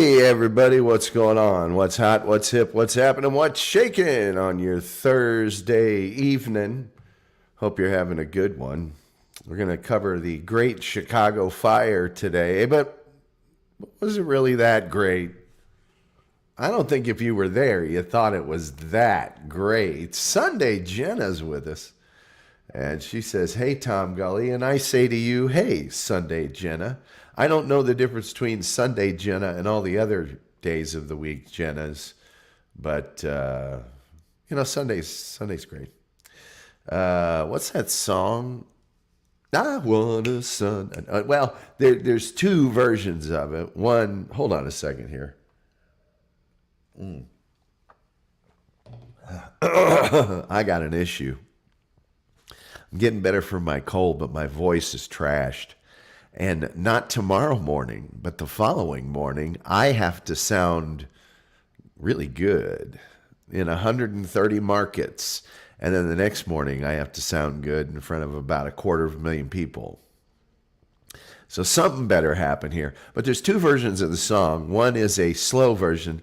Hey everybody, what's going on? What's hot? What's hip? What's happening? What's shaking on your Thursday evening? Hope you're having a good one. We're going to cover the Great Chicago Fire today, but was it really that great? I don't think if you were there, you thought it was that great. Sunday Jenna's with us, and she says, "Hey, Tom Gully," and I say to you, "Hey, Sunday Jenna." I don't know the difference between Sunday Jenna and all the other days of the week Jennas, but Sunday's great. What's that song? I want a sun. Well, there's two versions of it. One, hold on a second here. I got an issue. I'm getting better from my cold, but my voice is trashed. And not tomorrow morning, but the following morning, I have to sound really good in 130 markets. And then the next morning, I have to sound good in front of about 250,000 people. So something better happened here. But there's two versions of the song. One is a slow version.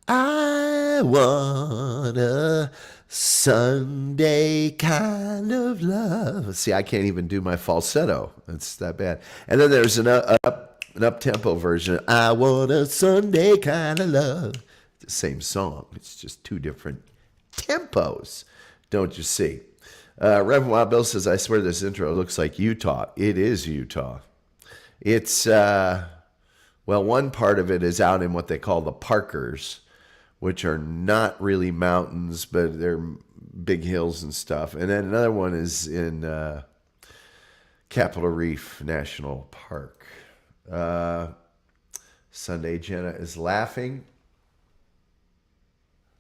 I want a Sunday kind of love. See, I can't even do my falsetto. It's that bad. And then there's an up-tempo version. I want a Sunday kind of love. It's the same song. It's just two different tempos. Don't you see? Reverend Wild Bill says, "I swear this intro looks like Utah." It is Utah. It's, one part of it is out in what they call the Parkers, which are not really mountains, but they're big hills and stuff. And then another one is in Capitol Reef National Park. Sunday Jenna is laughing.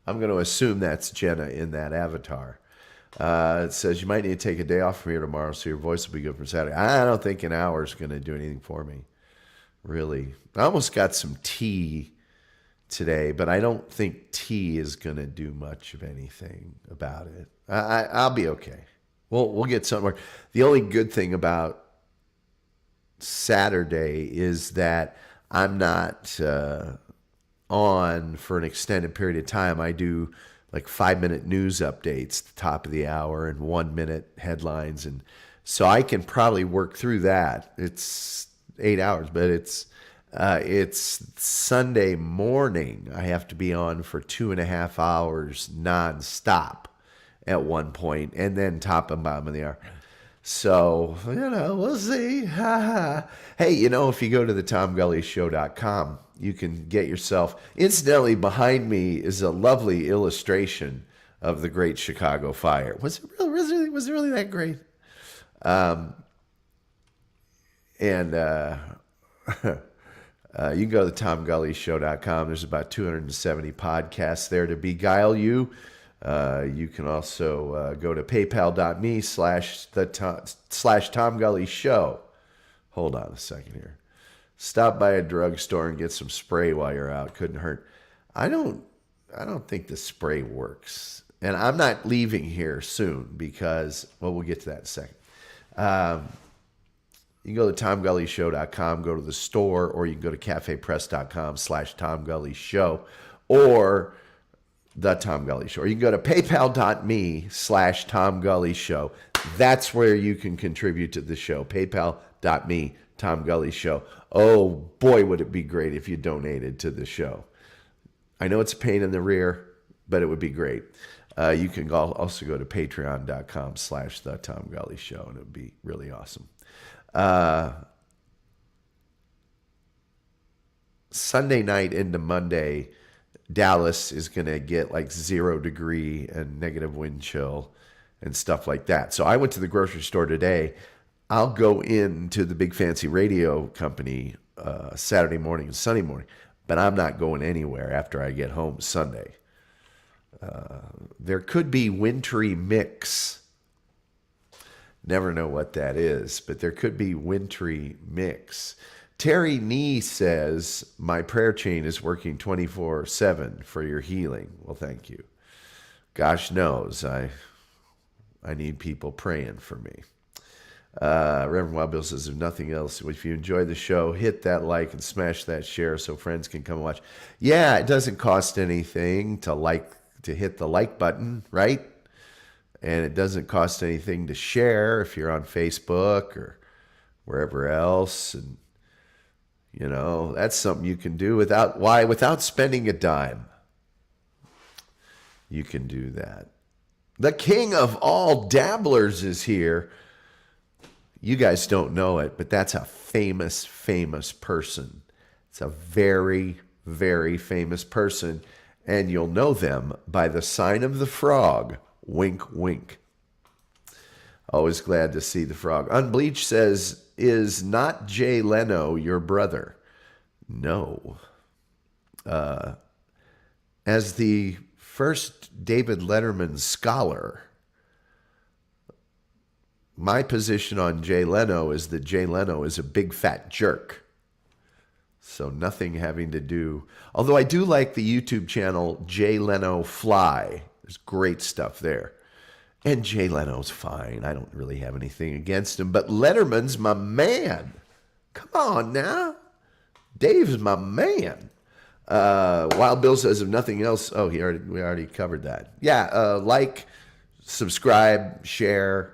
I'm going to assume that's Jenna in that avatar. It says, "You might need to take a day off from here tomorrow so your voice will be good for Saturday." I don't think an hour is going to do anything for me, really. I almost got some tea today, but I don't think tea is going to do much of anything about it. I'll be okay. We'll get somewhere. The only good thing about Saturday is that I'm not on for an extended period of time. I do like 5-minute news updates at the top of the hour and 1-minute headlines. And so I can probably work through that. It's 8 hours, but it's Sunday morning. I have to be on for 2.5 hours nonstop at one point, and then top and bottom of the hour. So, we'll see. Hey, if you go to the TomGullyShow.com, you can get yourself. Incidentally, behind me is a lovely illustration of the Great Chicago Fire. Was it really that great? You can go to the TomGullyShow.com. There's about 270 podcasts there to beguile you. You can also go to paypal.me/TomGullyShow. Hold on a second here. Stop by a drugstore and get some spray while you're out. Couldn't hurt. I don't think the spray works. And I'm not leaving here soon because, we'll get to that in a second. You can go to TomGullyShow.com, go to the store, or you can go to cafepress.com/TomGullyShow, or the Tom Gully Show. Or you can go to paypal.me/TomGullyShow. That's where you can contribute to the show. PayPal.me, Tom Gully Show. Oh, boy, would it be great if you donated to the show. I know it's a pain in the rear, but it would be great. You can also go to patreon.com/the Tom Gully Show, and it would be really awesome. Sunday night into Monday, Dallas is going to get like 0 degree and negative wind chill and stuff like that. So I went to the grocery store today. I'll go into the big fancy radio company Saturday morning and Sunday morning, but I'm not going anywhere after I get home Sunday. There could be wintry mix. Never know what that is, but there could be wintry mix. Terry Nee says, "My prayer chain is working 24/7 for your healing." Well, thank you. Gosh knows I need people praying for me. Reverend Wild Bill says, if nothing else, if you enjoy the show, hit that like and smash that share so friends can come and watch. Yeah, it doesn't cost anything to hit the like button, right? And it doesn't cost anything to share if you're on Facebook or wherever else. And, that's something you can do without spending a dime. You can do that. The king of all dabblers is here. You guys don't know it, but that's a famous, famous person. It's a very, very famous person, and you'll know them by the sign of the frog. Wink, wink. Always glad to see the frog. Unbleached says, is not Jay Leno your brother? No. As the first David Letterman scholar, my position on Jay Leno is that Jay Leno is a big fat jerk. So nothing having to do, although I do like the YouTube channel Jay Leno Fly. There's great stuff there. And Jay Leno's fine. I don't really have anything against him. But Letterman's my man. Come on now. Dave's my man. Wild Bill says, if nothing else, we already covered that. Yeah, like, subscribe, share,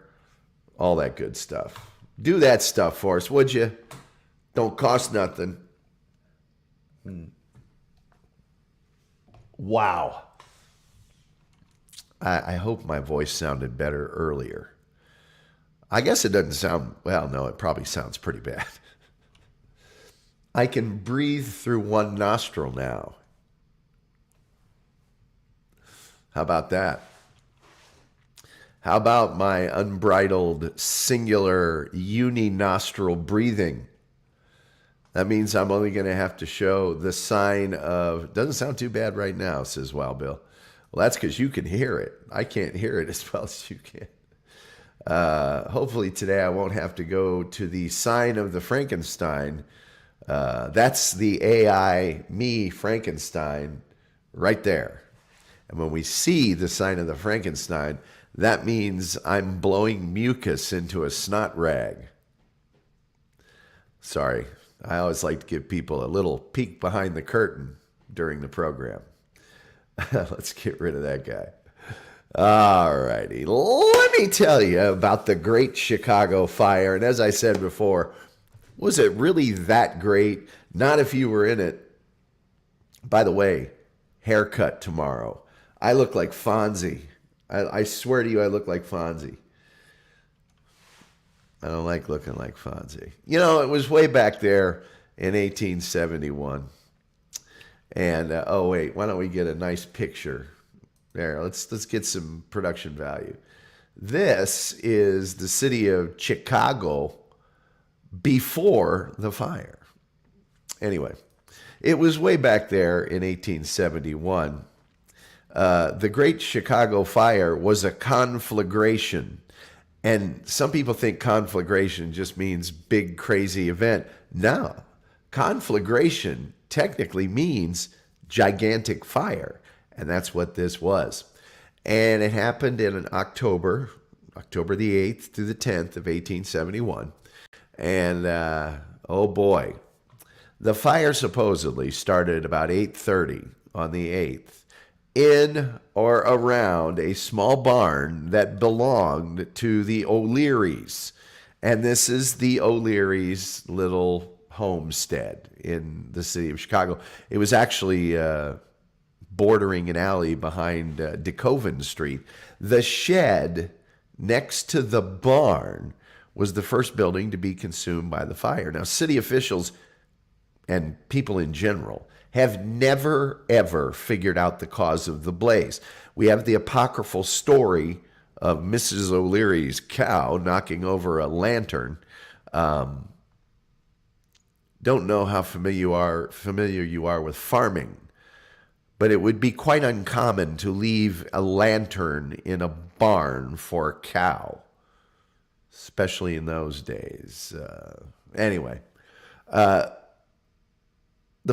all that good stuff. Do that stuff for us, would you? Don't cost nothing. Wow. I hope my voice sounded better earlier. I guess it doesn't sound, well, no, it probably sounds pretty bad. I can breathe through one nostril now. How about that? How about my unbridled, singular, uni-nostril breathing? That means I'm only going to have to show the sign of, doesn't sound too bad right now, says Wild Bill. Well, that's because you can hear it. I can't hear it as well as you can. Hopefully today I won't have to go to the sign of the Frankenstein. That's the AI, me, Frankenstein, right there. And when we see the sign of the Frankenstein, that means I'm blowing mucus into a snot rag. Sorry, I always like to give people a little peek behind the curtain during the program. Let's get rid of that guy. All righty. Let me tell you about the Great Chicago Fire. And as I said before, was it really that great? Not if you were in it. By the way, haircut tomorrow. I look like Fonzie. I swear to you, I look like Fonzie. I don't like looking like Fonzie. It was way back there in 1871. And, wait, why don't we get a nice picture? There, let's get some production value. This is the city of Chicago before the fire. Anyway, it was way back there in 1871. The Great Chicago Fire was a conflagration. And some people think conflagration just means big, crazy event. No, conflagration technically means gigantic fire. And that's what this was. And it happened in October the 8th through the 10th of 1871. And, oh boy, the fire supposedly started about 8:30 on the 8th in or around a small barn that belonged to the O'Learys. And this is the O'Learys' little homestead in the city of Chicago. It was actually bordering an alley behind DeKoven Street. The shed next to the barn was the first building to be consumed by the fire. Now, city officials and people in general have never, ever figured out the cause of the blaze. We have the apocryphal story of Mrs. O'Leary's cow knocking over a lantern. Don't know how familiar you are with farming, but it would be quite uncommon to leave a lantern in a barn for a cow, especially in those days. Anyway, the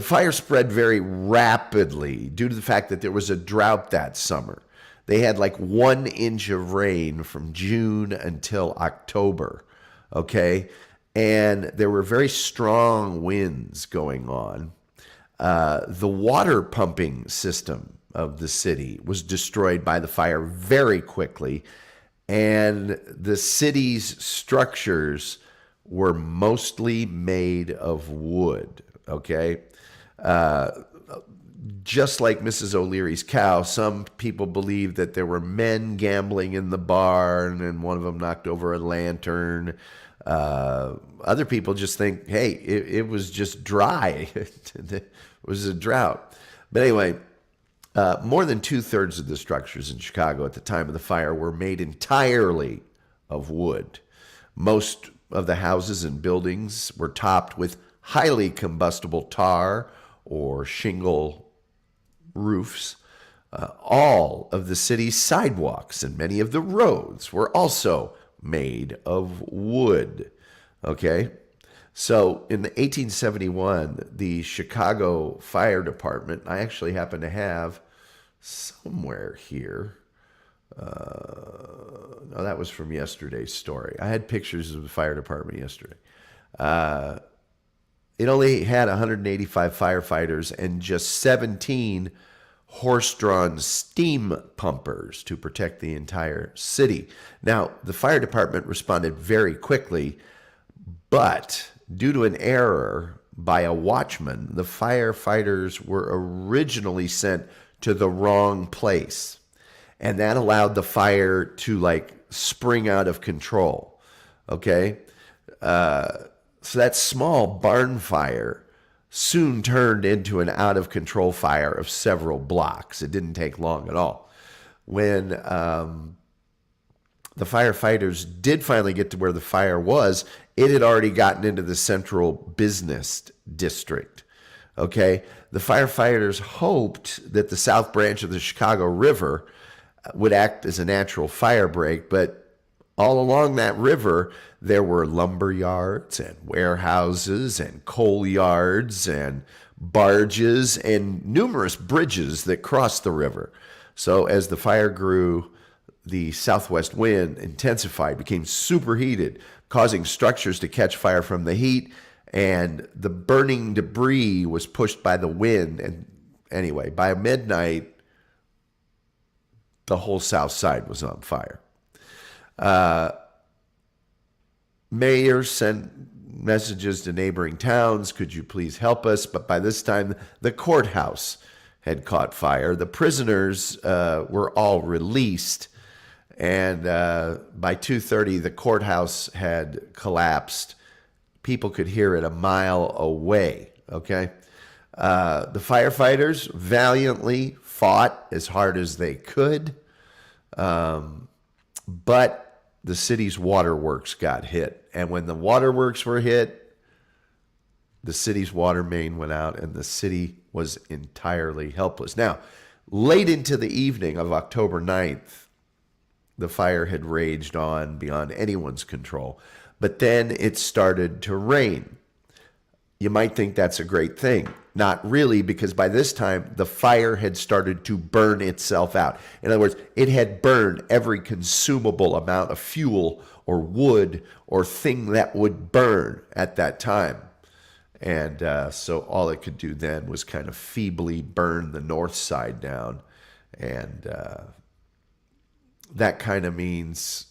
fire spread very rapidly due to the fact that there was a drought that summer. They had like 1 inch of rain from June until October okay? And there were very strong winds going on. The water pumping system of the city was destroyed by the fire very quickly, and the city's structures were mostly made of wood, okay? Just like Mrs. O'Leary's cow, some people believe that there were men gambling in the barn and one of them knocked over a lantern. Other people just think, hey, it was just dry. It was a drought. But anyway, more than 2/3 of the structures in Chicago at the time of the fire were made entirely of wood. Most of the houses and buildings were topped with highly combustible tar or shingle roofs. All of the city's sidewalks and many of the roads were also made of wood. Okay? So in 1871, the Chicago Fire Department, I actually happen to have somewhere here. No, that was from yesterday's story. I had pictures of the fire department yesterday. It only had 185 firefighters and just 17 horse-drawn steam pumpers to protect the entire city. Now, the fire department responded very quickly, but due to an error by a watchman, the firefighters were originally sent to the wrong place. And that allowed the fire to spring out of control. Okay? So that small barn fire soon turned into an out of control fire of several blocks. It didn't take long at all. When the firefighters did finally get to where the fire was, it had already gotten into the central business district. Okay? The firefighters hoped that the south branch of the Chicago River would act as a natural fire break, but all along that river, there were lumber yards and warehouses and coal yards and barges and numerous bridges that crossed the river. So as the fire grew, the southwest wind intensified, became superheated, causing structures to catch fire from the heat, and the burning debris was pushed by the wind. And anyway, by midnight, the whole south side was on fire. Mayors sent messages to neighboring towns, could you please help us? But by this time, the courthouse had caught fire. The prisoners were all released, and by 2:30, the courthouse had collapsed. People could hear it a mile away, okay? The firefighters valiantly fought as hard as they could, but the city's waterworks got hit. And when the waterworks were hit, the city's water main went out and the city was entirely helpless. Now, late into the evening of October 9th, the fire had raged on beyond anyone's control. But then it started to rain. You might think that's a great thing. Not really, because by this time, the fire had started to burn itself out. In other words, it had burned every consumable amount of fuel or wood or thing that would burn at that time. And so all it could do then was kind of feebly burn the north side down. And that kind of means,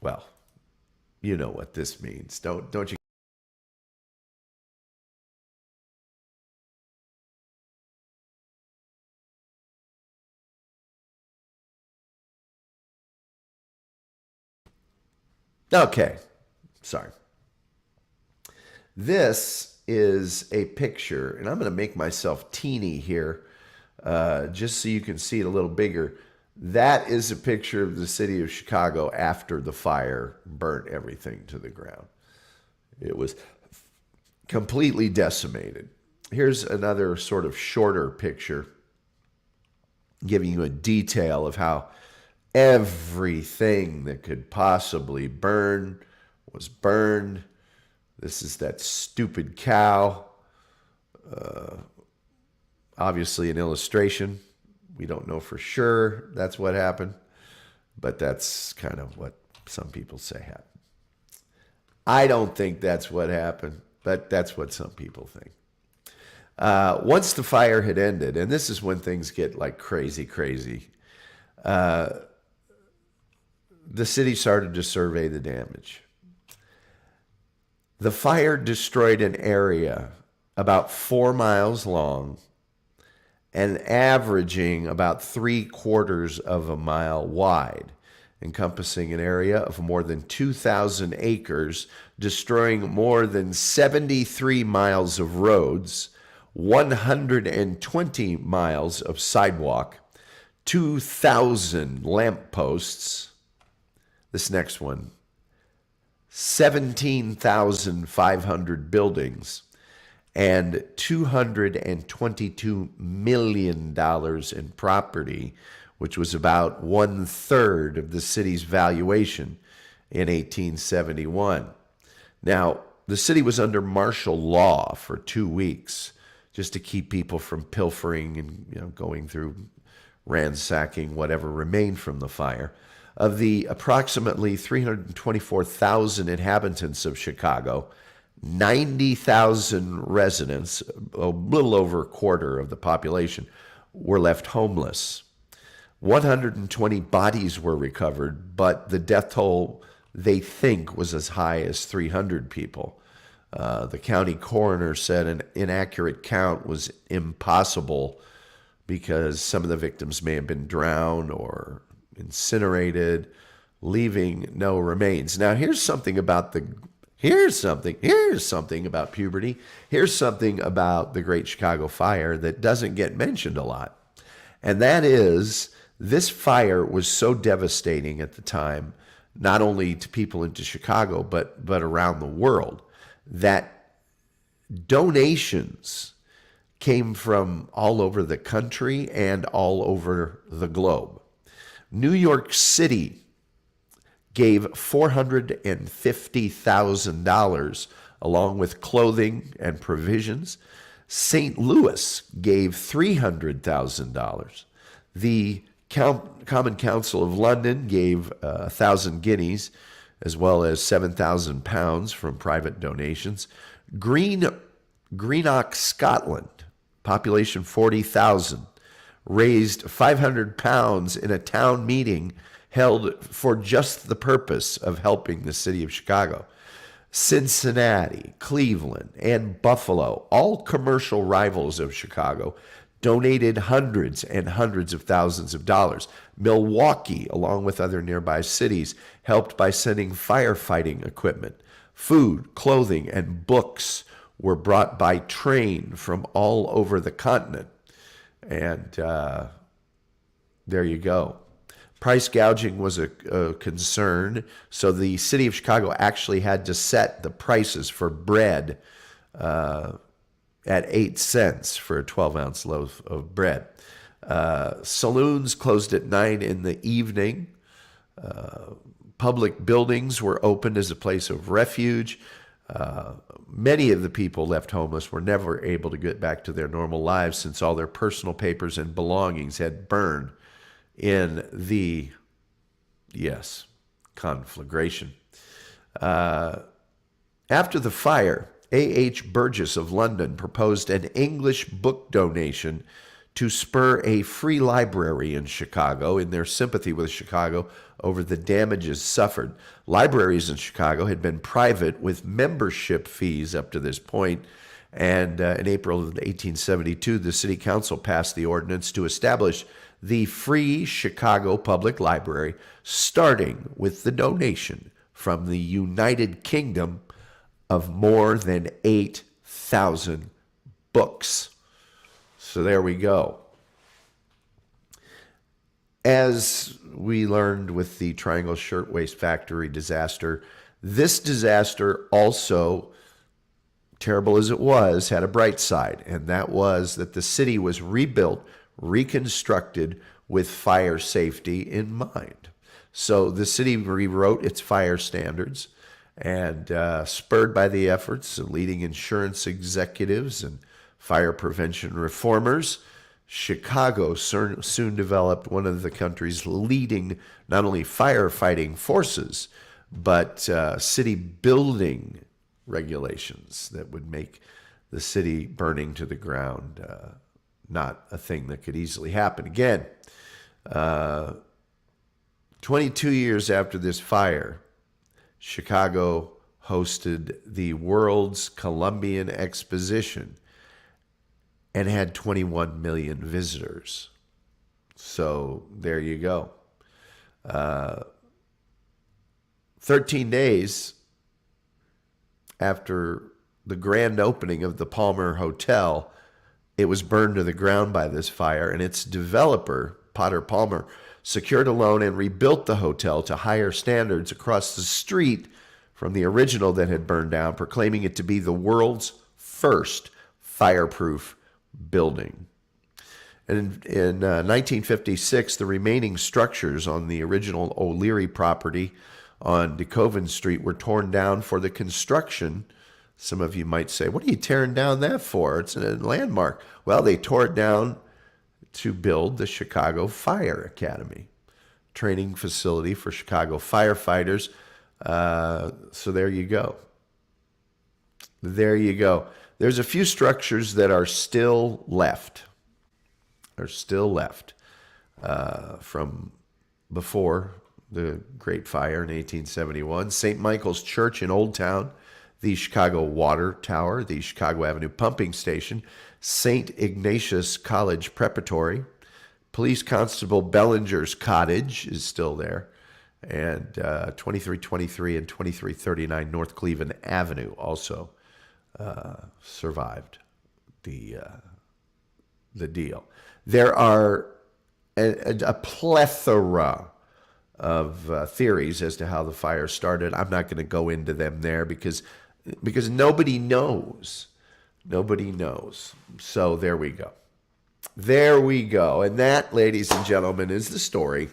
well, you know what this means. Don't you? Okay, sorry. This is a picture, and I'm going to make myself teeny here just so you can see it a little bigger. That is a picture of the city of Chicago after the fire burnt everything to the ground. It was completely decimated. Here's another sort of shorter picture giving you a detail of how everything that could possibly burn was burned. This is that stupid cow. Obviously an illustration. We don't know for sure that's what happened, but that's kind of what some people say happened. I don't think that's what happened, but that's what some people think. Once the fire had ended, and this is when things get like crazy, crazy, the city started to survey the damage. The fire destroyed an area about 4 miles long and averaging about 3/4 of a mile wide, encompassing an area of more than 2,000 acres, destroying more than 73 miles of roads, 120 miles of sidewalk, 2,000 lampposts. This next one, 17,500 buildings, and $222 million in property, which was about 1/3 of the city's valuation in 1871. Now, the city was under martial law for 2 weeks just to keep people from pilfering and going through ransacking whatever remained from the fire. Of the approximately 324,000 inhabitants of Chicago, 90,000 residents, a little over a quarter of the population, were left homeless. 120 bodies were recovered, but the death toll, they think, was as high as 300 people. The county coroner said an inaccurate count was impossible because some of the victims may have been drowned or incinerated, leaving no remains. Now, here's something about puberty. Here's something about the Great Chicago Fire that doesn't get mentioned a lot. And that is, this fire was so devastating at the time, not only to people into Chicago, but around the world, that donations came from all over the country and all over the globe. New York City gave $450,000 along with clothing and provisions. St. Louis gave $300,000. The Common Council of London gave 1,000 guineas, as well as 7,000 pounds from private donations. Greenock, Scotland, population 40,000, raised 500 pounds in a town meeting held for just the purpose of helping the city of Chicago. Cincinnati, Cleveland, and Buffalo, all commercial rivals of Chicago, donated hundreds and hundreds of thousands of dollars. Milwaukee, along with other nearby cities, helped by sending firefighting equipment. Food, clothing, and books were brought by train from all over the continent. And there you go. Price gouging was a concern, so the city of Chicago actually had to set the prices for bread at 8 cents for a 12-ounce loaf of bread. Saloons closed at 9 in the evening. Public buildings were opened as a place of refuge. Many of the people left homeless were never able to get back to their normal lives since all their personal papers and belongings had burned in the, conflagration. After the fire, A.H. Burgess of London proposed an English book donation to spur a free library in Chicago in their sympathy with Chicago over the damages suffered. Libraries in Chicago had been private with membership fees up to this point, and in April of 1872, the city council passed the ordinance to establish the Free Chicago Public Library, starting with the donation from the United Kingdom of more than 8,000 books. So there we go. As we learned with the Triangle Shirtwaist Factory disaster, this disaster also, terrible as it was, had a bright side, and that was that the city was rebuilt, reconstructed with fire safety in mind. So the city rewrote its fire standards, and spurred by the efforts of leading insurance executives and fire prevention reformers, Chicago soon developed one of the country's leading not only firefighting forces, but city building regulations that would make the city burning to the ground not a thing that could easily happen. Again, 22 years after this fire, Chicago hosted the World's Columbian Exposition and had 21 million visitors. So there you go. 13 days after the grand opening of the Palmer Hotel, it was burned to the ground by this fire, and its developer, Potter Palmer, secured a loan and rebuilt the hotel to higher standards across the street from the original that had burned down, proclaiming it to be the world's first fireproof building. And in 1956, the remaining structures on the original O'Leary property on DeKoven Street were torn down for the construction. Some of you might say, what are you tearing down that for? It's a landmark. Well, they tore it down to build the Chicago Fire Academy, training facility for Chicago firefighters. So there you go. There you go. There's a few structures that are still left. From before the Great Fire in 1871. St. Michael's Church in Old Town, the Chicago Water Tower, the Chicago Avenue Pumping Station, St. Ignatius College Preparatory, Police Constable Bellinger's Cottage is still there, and 2323 and 2339 North Cleveland Avenue also survived the deal. There are a plethora of theories as to how the fire started. I'm not going to go into them there because nobody knows. Nobody knows. So there we go. There we go. And that, ladies and gentlemen, is the story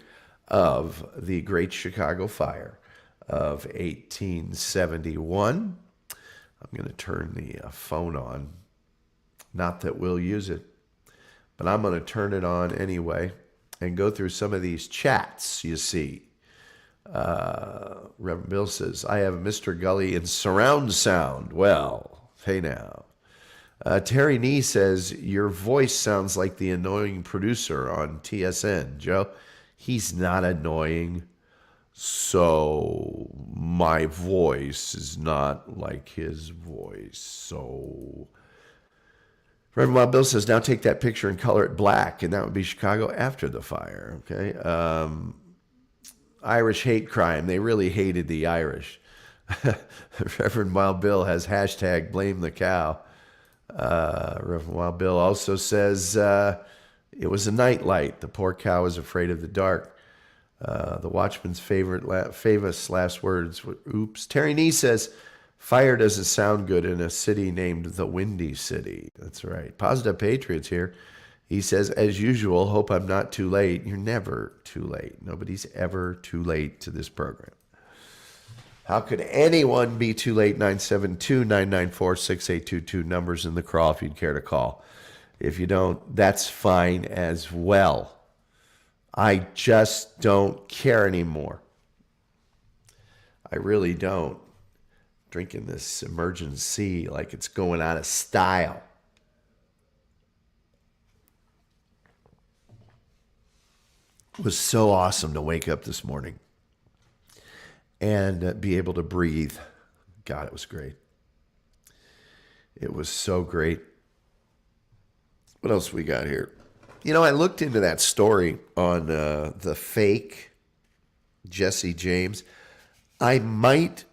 of the Great Chicago Fire of 1871. I'm going to turn the phone on. Not that we'll use it, but I'm going to turn it on anyway and go through some of these chats you see. Reverend Bill says, I have Mr. Gully in surround sound. Well, hey now. Terry Nee says, your voice sounds like the annoying producer on TSN. Joe, he's not annoying. So my voice is not like his voice. So Reverend Wild Bill says, now take that picture and color it black, and that would be Chicago after the fire. Okay. Irish hate crime. They really hated the Irish. Reverend Wild Bill has hashtag blame the cow. Reverend Wild Bill also says it was a nightlight. The poor cow was afraid of the dark. The Watchman's famous last words were, oops. Terry Nee says, fire doesn't sound good in a city named the Windy City. That's right. Positive Patriots here. He says, as usual, hope I'm not too late. You're never too late. Nobody's ever too late to this program. How could anyone be too late? 972-994-6822. Numbers in the crawl if you'd care to call. If you don't, that's fine as well. I just don't care anymore. I really don't. Drinking this Emergency like it's going out of style. It was so awesome to wake up this morning and be able to breathe. God, it was great. It was so great. What else we got here? You know, I looked into that story on the fake Jesse James. I might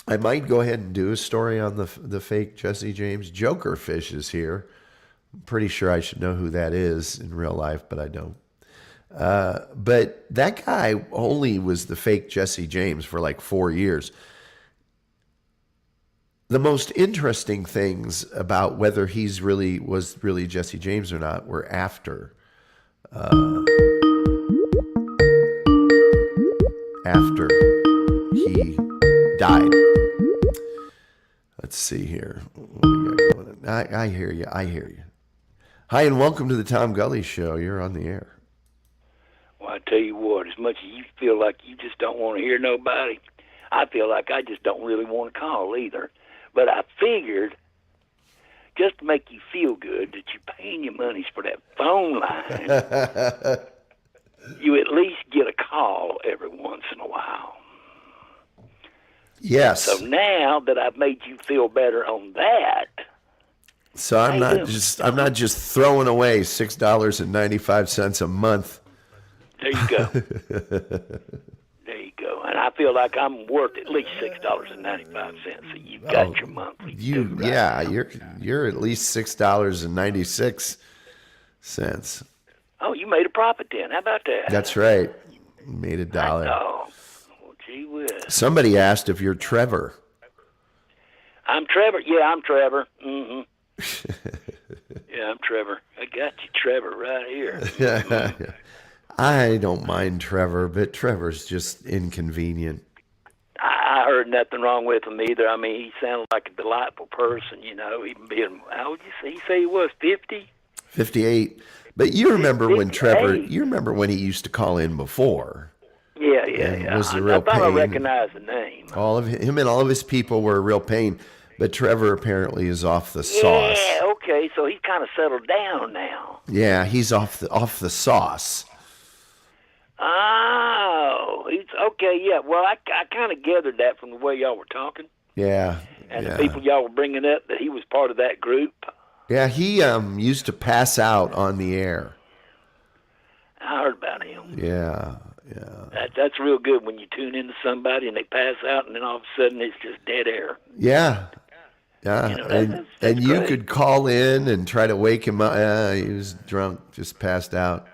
go ahead and do a story on the fake Jesse James. Jokerfish is here. I'm pretty sure I should know who that is in real life, but I don't. But that guy only was the fake Jesse James for like 4 years. The most interesting things about whether he's was really Jesse James or not were after he died. Let's see here. What we got going on? I hear you. I hear you. Hi, and welcome to the Tom Gully Show. You're on the air. Well, I tell you what, as much as you feel like you just don't want to hear nobody, I feel like I just don't really want to call either. But I figured, just to make you feel good that you're paying your monies for that phone line, you at least get a call every once in a while. Yes. So now that I've made you feel better on that, so I'm not just throwing away $6.95 a month. There you go. There you go. And I feel like I'm worth at least $6.95. So you've got your monthly. Yeah, you're at least $6.96. Oh, you made a profit then. How about that? That's right. Made $1. Oh, well, gee whiz. Somebody asked if you're Trevor. I'm Trevor. Yeah, I'm Trevor. Mm-hmm. Yeah, I'm Trevor. I got you, Trevor, right here. I don't mind Trevor, but Trevor's just inconvenient. I heard nothing wrong with him either. I mean, he sounded like a delightful person, even being, how would you say he was, 50? 58. But you remember when 58. Trevor, you remember when he used to call in before. Yeah. Was a real I thought pain. I recognized the name. All of him and all of his people were a real pain. But Trevor apparently is off the sauce. Yeah, okay, so he's kind of settled down now. Yeah, he's off the sauce. Oh, he's okay. Yeah, well, I kind of gathered that from the way y'all were talking. Yeah, and the people y'all were bringing up, that he was part of that group. Yeah, he used to pass out on the air. I heard about him. Yeah. That's real good when you tune into somebody and they pass out, and then all of a sudden it's just dead air. Yeah. That's and you great. could call in and try to wake him up. He was drunk, just passed out.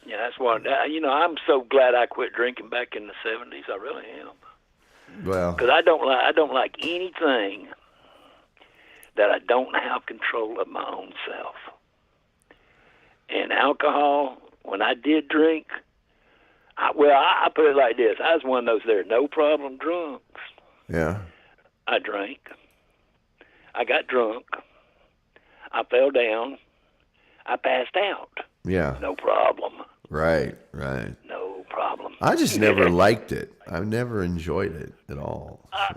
Yeah, that's what. I'm so glad I quit drinking back in the '70s. I really am. Well, because I don't like anything that I don't have control of my own self. And alcohol, when I did drink, I put it like this: I was one of those there no problem drunks. Yeah. I drank. I got drunk. I fell down. I passed out. Yeah. No problem. Right. No problem. I just never liked it. I've never enjoyed it at all. I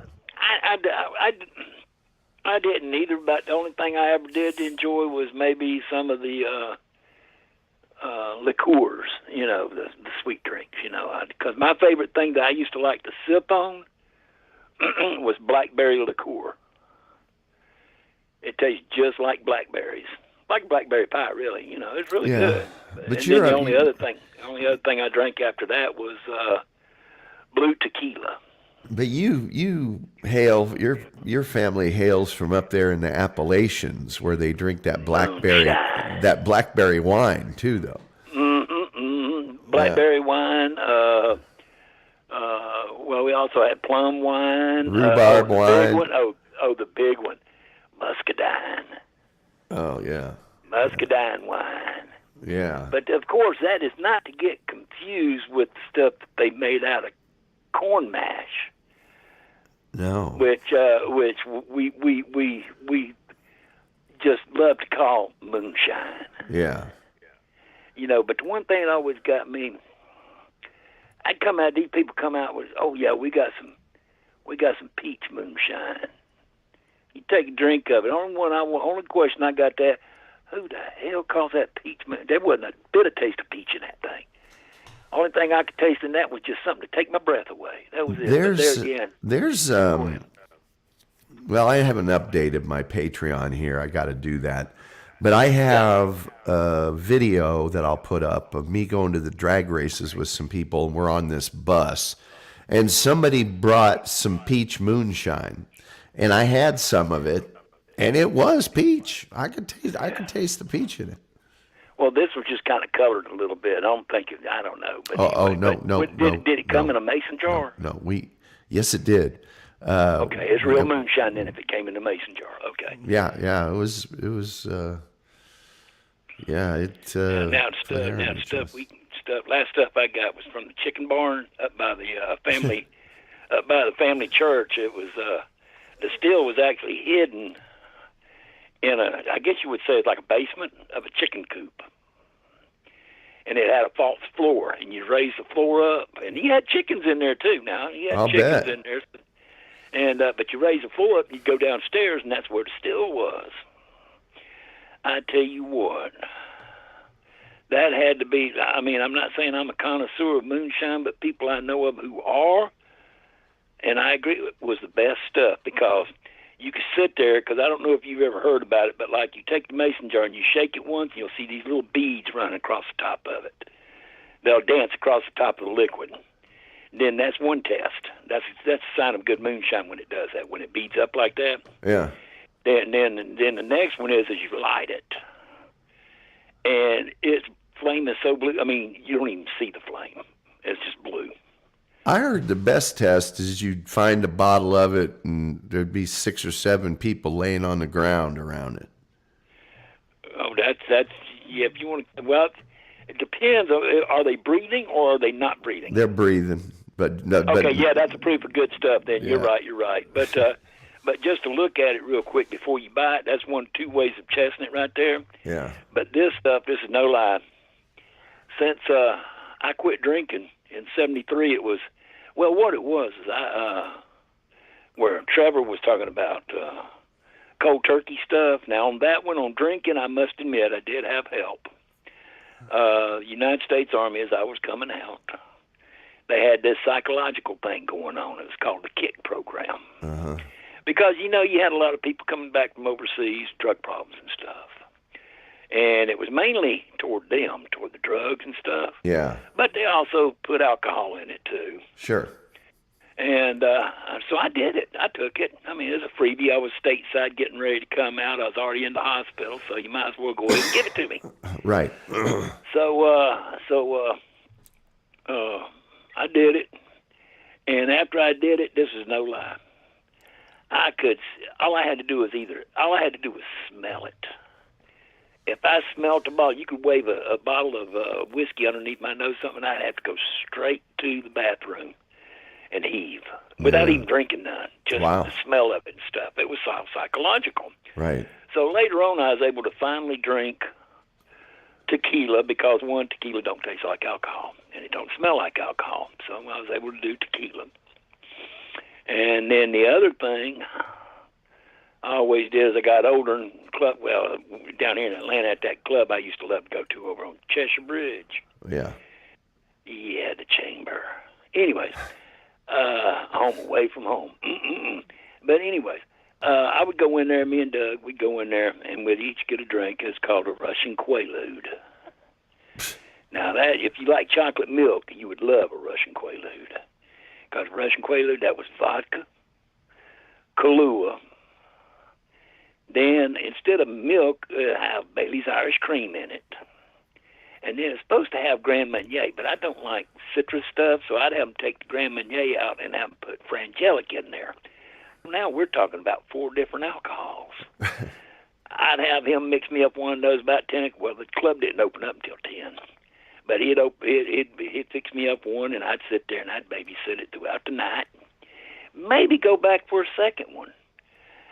didn't either, but the only thing I ever did enjoy was maybe some of the liqueurs, the sweet drinks, because my favorite thing that I used to like to sip on was blackberry liqueur. It tastes just like blackberries, like blackberry pie, really. It's really good. But and then the only other thing I drank after that was blue tequila. But you hail your family hails from up there in the Appalachians, where they drink that blackberry wine too, though. Blackberry wine. Well, we also had plum wine, rhubarb wine. Big one. The big one, muscadine. Oh yeah, muscadine wine. Yeah. But of course, that is not to get confused with the stuff that they made out of corn mash. No. Which we just love to call moonshine. Yeah. But the one thing that always got me, these people come out with, oh yeah, we got some peach moonshine. You take a drink of it. Only question I got there, who the hell calls that peach moonshine? There wasn't a bit of taste of peach in that thing. Only thing I could taste in that was just something to take my breath away. That was it. There's well, I haven't updated my Patreon here. I got to do that. But I have a video that I'll put up of me going to the drag races with some people, and we're on this bus, and somebody brought some peach moonshine, and I had some of it, and it was peach. I could taste the peach in it. Well, this was just kind of colored a little bit. I don't know. But did it come in a mason jar? No, yes, it did. Okay, it's real moonshine then if it came in a mason jar. Okay. Yeah, it was. Last stuff I got was from the chicken barn up by the family church. It was the still was actually hidden in I guess you would say it's like a basement of a chicken coop. and it had a false floor, and you raise the floor up, and he had chickens in there too. Now he had I'll chickens bet. in there, and but you raise the floor up, and you go downstairs, and that's where the still was. I tell you what, that had to be. I mean, I'm not saying I'm a connoisseur of moonshine, but people I know of who are, and I agree, it was the best stuff because you could sit there, because I don't know if you've ever heard about it, but like you take the mason jar and you shake it once, and you'll see these little beads running across the top of it. They'll dance across the top of the liquid. Then that's one test. That's a sign of good moonshine when it does that, when it beads up like that. Yeah. Then the next one is you light it, and its flame is so blue. I mean, you don't even see the flame. It's just blue. I heard the best test is you'd find a bottle of it and there'd be 6 or 7 people laying on the ground around it. Oh, that's yeah. If you want to, well, it depends. Are they breathing or are they not breathing? They're breathing, but no. Okay, but, yeah, that's a proof of good stuff. Then Yeah. you're right. But but just to look at it real quick before you buy it, that's 2 ways of testing it right there. Yeah. But this stuff, this is no lie. Since I quit drinking in '73, it was, well, what it was is where Trevor was talking about cold turkey stuff. Now on that one, on drinking, I must admit I did have help. United States Army, as I was coming out, they had this psychological thing going on. It was called the KICK program. Uh-huh. Because, you had a lot of people coming back from overseas, drug problems and stuff. And it was mainly toward them, toward the drugs and stuff. Yeah. But they also put alcohol in it, too. Sure. And so I did it. I took it. I mean, it was a freebie. I was stateside getting ready to come out. I was already in the hospital, so you might as well go ahead and give it to me. Right. So I did it. And after I did it, this is no lie. All I had to do was smell it. If I smelled the bottle, you could wave a bottle of whiskey underneath my nose, something, I'd have to go straight to the bathroom and heave without even drinking none. Just the smell of it and stuff. It was psychological. Right. So later on, I was able to finally drink tequila because, one, tequila don't taste like alcohol and it don't smell like alcohol. So I was able to do tequila. And then the other thing I always did as I got older and down here in Atlanta at that club I used to love to go to over on Cheshire Bridge. Yeah. Yeah, the Chamber. Anyways, home away from home. But anyways, I would go in there, me and Doug, we'd go in there and we'd each get a drink. It's called a Russian Quaalude. Now that, if you like chocolate milk, you would love a Russian Quaalude. Because Russian Quaalude, that was vodka, Kahlua. Then, instead of milk, have Bailey's Irish cream in it. And then it's supposed to have Grand Marnier, but I don't like citrus stuff, so I'd have them take the Grand Marnier out and have them put Frangelic in there. Now we're talking about 4 different alcohols. I'd have him mix me up one of those about 10. Well, the club didn't open up until 10. But he'd fix me up one, and I'd sit there and I'd babysit it throughout the night. Maybe go back for a second one.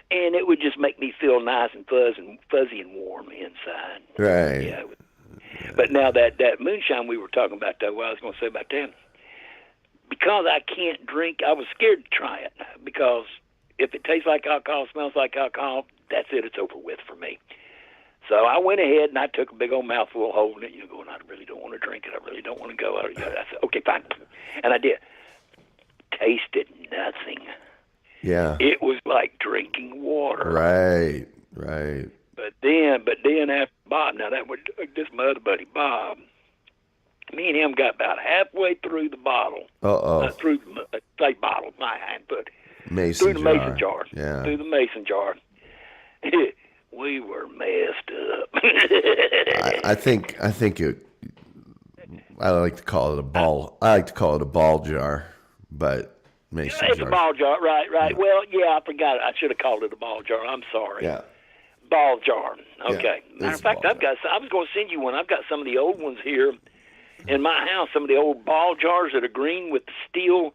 And it would just make me feel nice and fuzzy and warm inside. Right. Yeah. But now that moonshine we were talking about, though, what I was going to say about that, because I can't drink, I was scared to try it. Because if it tastes like alcohol, smells like alcohol, that's it. It's over with for me. So I went ahead and I took a big old mouthful holding it. Going, I really don't want to drink it. I really don't want to go. I said, okay, fine. And I did. Tasted nothing. Yeah. It was like drinking water. Right. But then after Bob, now that was this my other buddy Bob. Me and him got about halfway through the bottle. Through the bottle, my hand, but Mason through the mason jar. Yeah. Through the mason jar. We were messed up. I think it. I like to call it a ball. I like to call it a ball jar, but mason It's jar. a ball jar, right? Yeah. Well, yeah, I forgot. I should have called it a ball jar. I'm sorry. Yeah. Ball jar. Okay. Yeah, Matter it's of fact, a ball I was going to send you one. I've got some of the old ones here in my house. Some of the old ball jars that are green with the steel,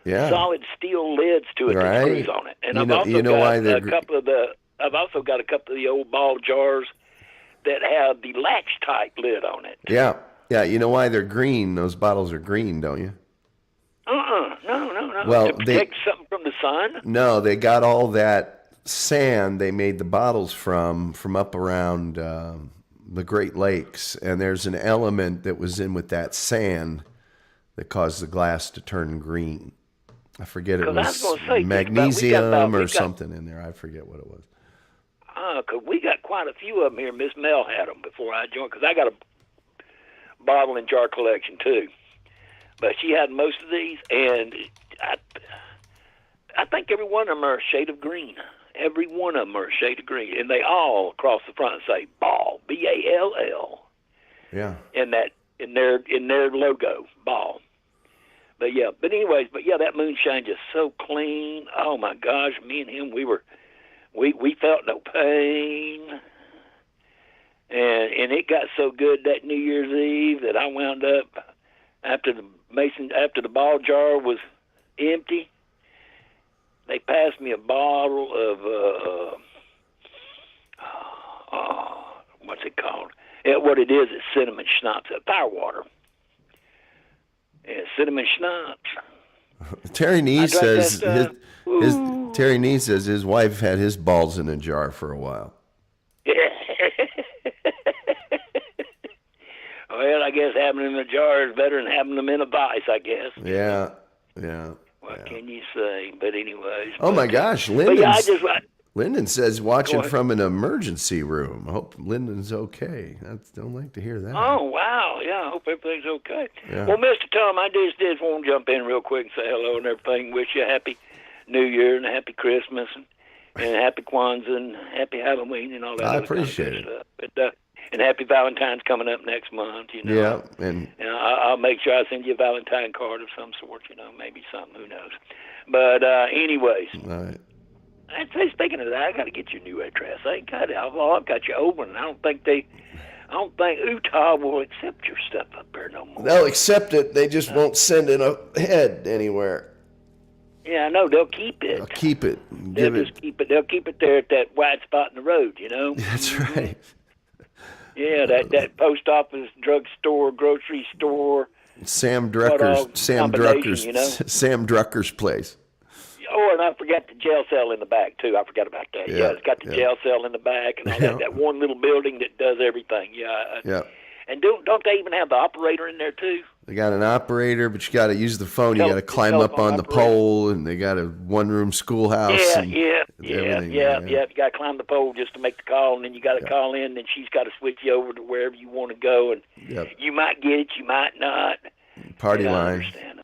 solid steel lids to it that screws on it. And I've also got a couple of the old ball jars that have the latch type lid on it. Yeah. Yeah, you know why they're green? Those bottles are green, don't you? No. Well, To protect something from the sun? No, they got all that sand they made the bottles from up around the Great Lakes, and there's an element that was in with that sand that caused the glass to turn green. I forget it 'Cause I was was gonna say, magnesium or something in there. I forget what it was. 'Cause we got quite a few of them here. Miss Mel had them before I joined, because I got a bottle and jar collection too. But she had most of these, and I think every one of them are a shade of green. Every one of them are a shade of green, and they all across the front say Ball, Ball. Yeah. In their logo, Ball. But anyways, that moonshine just so clean. Oh my gosh, me and him, we felt no pain. And it got so good that New Year's Eve that I wound up after the ball jar was empty. They passed me a bottle of what's it called? What it is cinnamon schnapps, fire water. And cinnamon schnapps. Terry Nee says Terry Nee says his wife had his balls in a jar for a while. Well, I guess having them in a jar is better than having them in a vice, I guess. Yeah. What can you say? But anyways. Oh my gosh, Lyndon says watching from an emergency room. I hope Lyndon's okay. I don't like to hear that. Oh, wow. Yeah, I hope everything's okay. Yeah. Well, Mr. Tom, I just want to jump in real quick and say hello and everything. Wish you a happy New Year and a happy Christmas and happy Kwanzaa and happy Halloween and all that. I other appreciate kind of good stuff. And happy Valentine's coming up next month, Yeah, and I'll make sure I send you a Valentine card of some sort, maybe something, who knows. But anyways, all right. I'd say, speaking of that, I got to get your new address. I've got your old one, and I don't think Utah will accept your stuff up there no more. They'll accept it. They just won't send it ahead anywhere. Yeah, I know. They'll keep it. They'll keep it. They'll keep it. They'll keep it there at that white spot in the road, That's right. Yeah, that post office, drugstore, grocery store. Sam Drucker's place. Oh, and I forgot the jail cell in the back too. I forgot about that. Yeah, it's got the jail cell in the back and all that. That one little building that does everything. Yeah. And don't they even have the operator in there too? They got an operator, but you got to use the phone. You got to climb up on the pole, and they got a one-room schoolhouse. Yeah. You got to climb the pole just to make the call, and then you got to call in, and she's got to switch you over to wherever you want to go, and you might get it, you might not. Party line. I understand.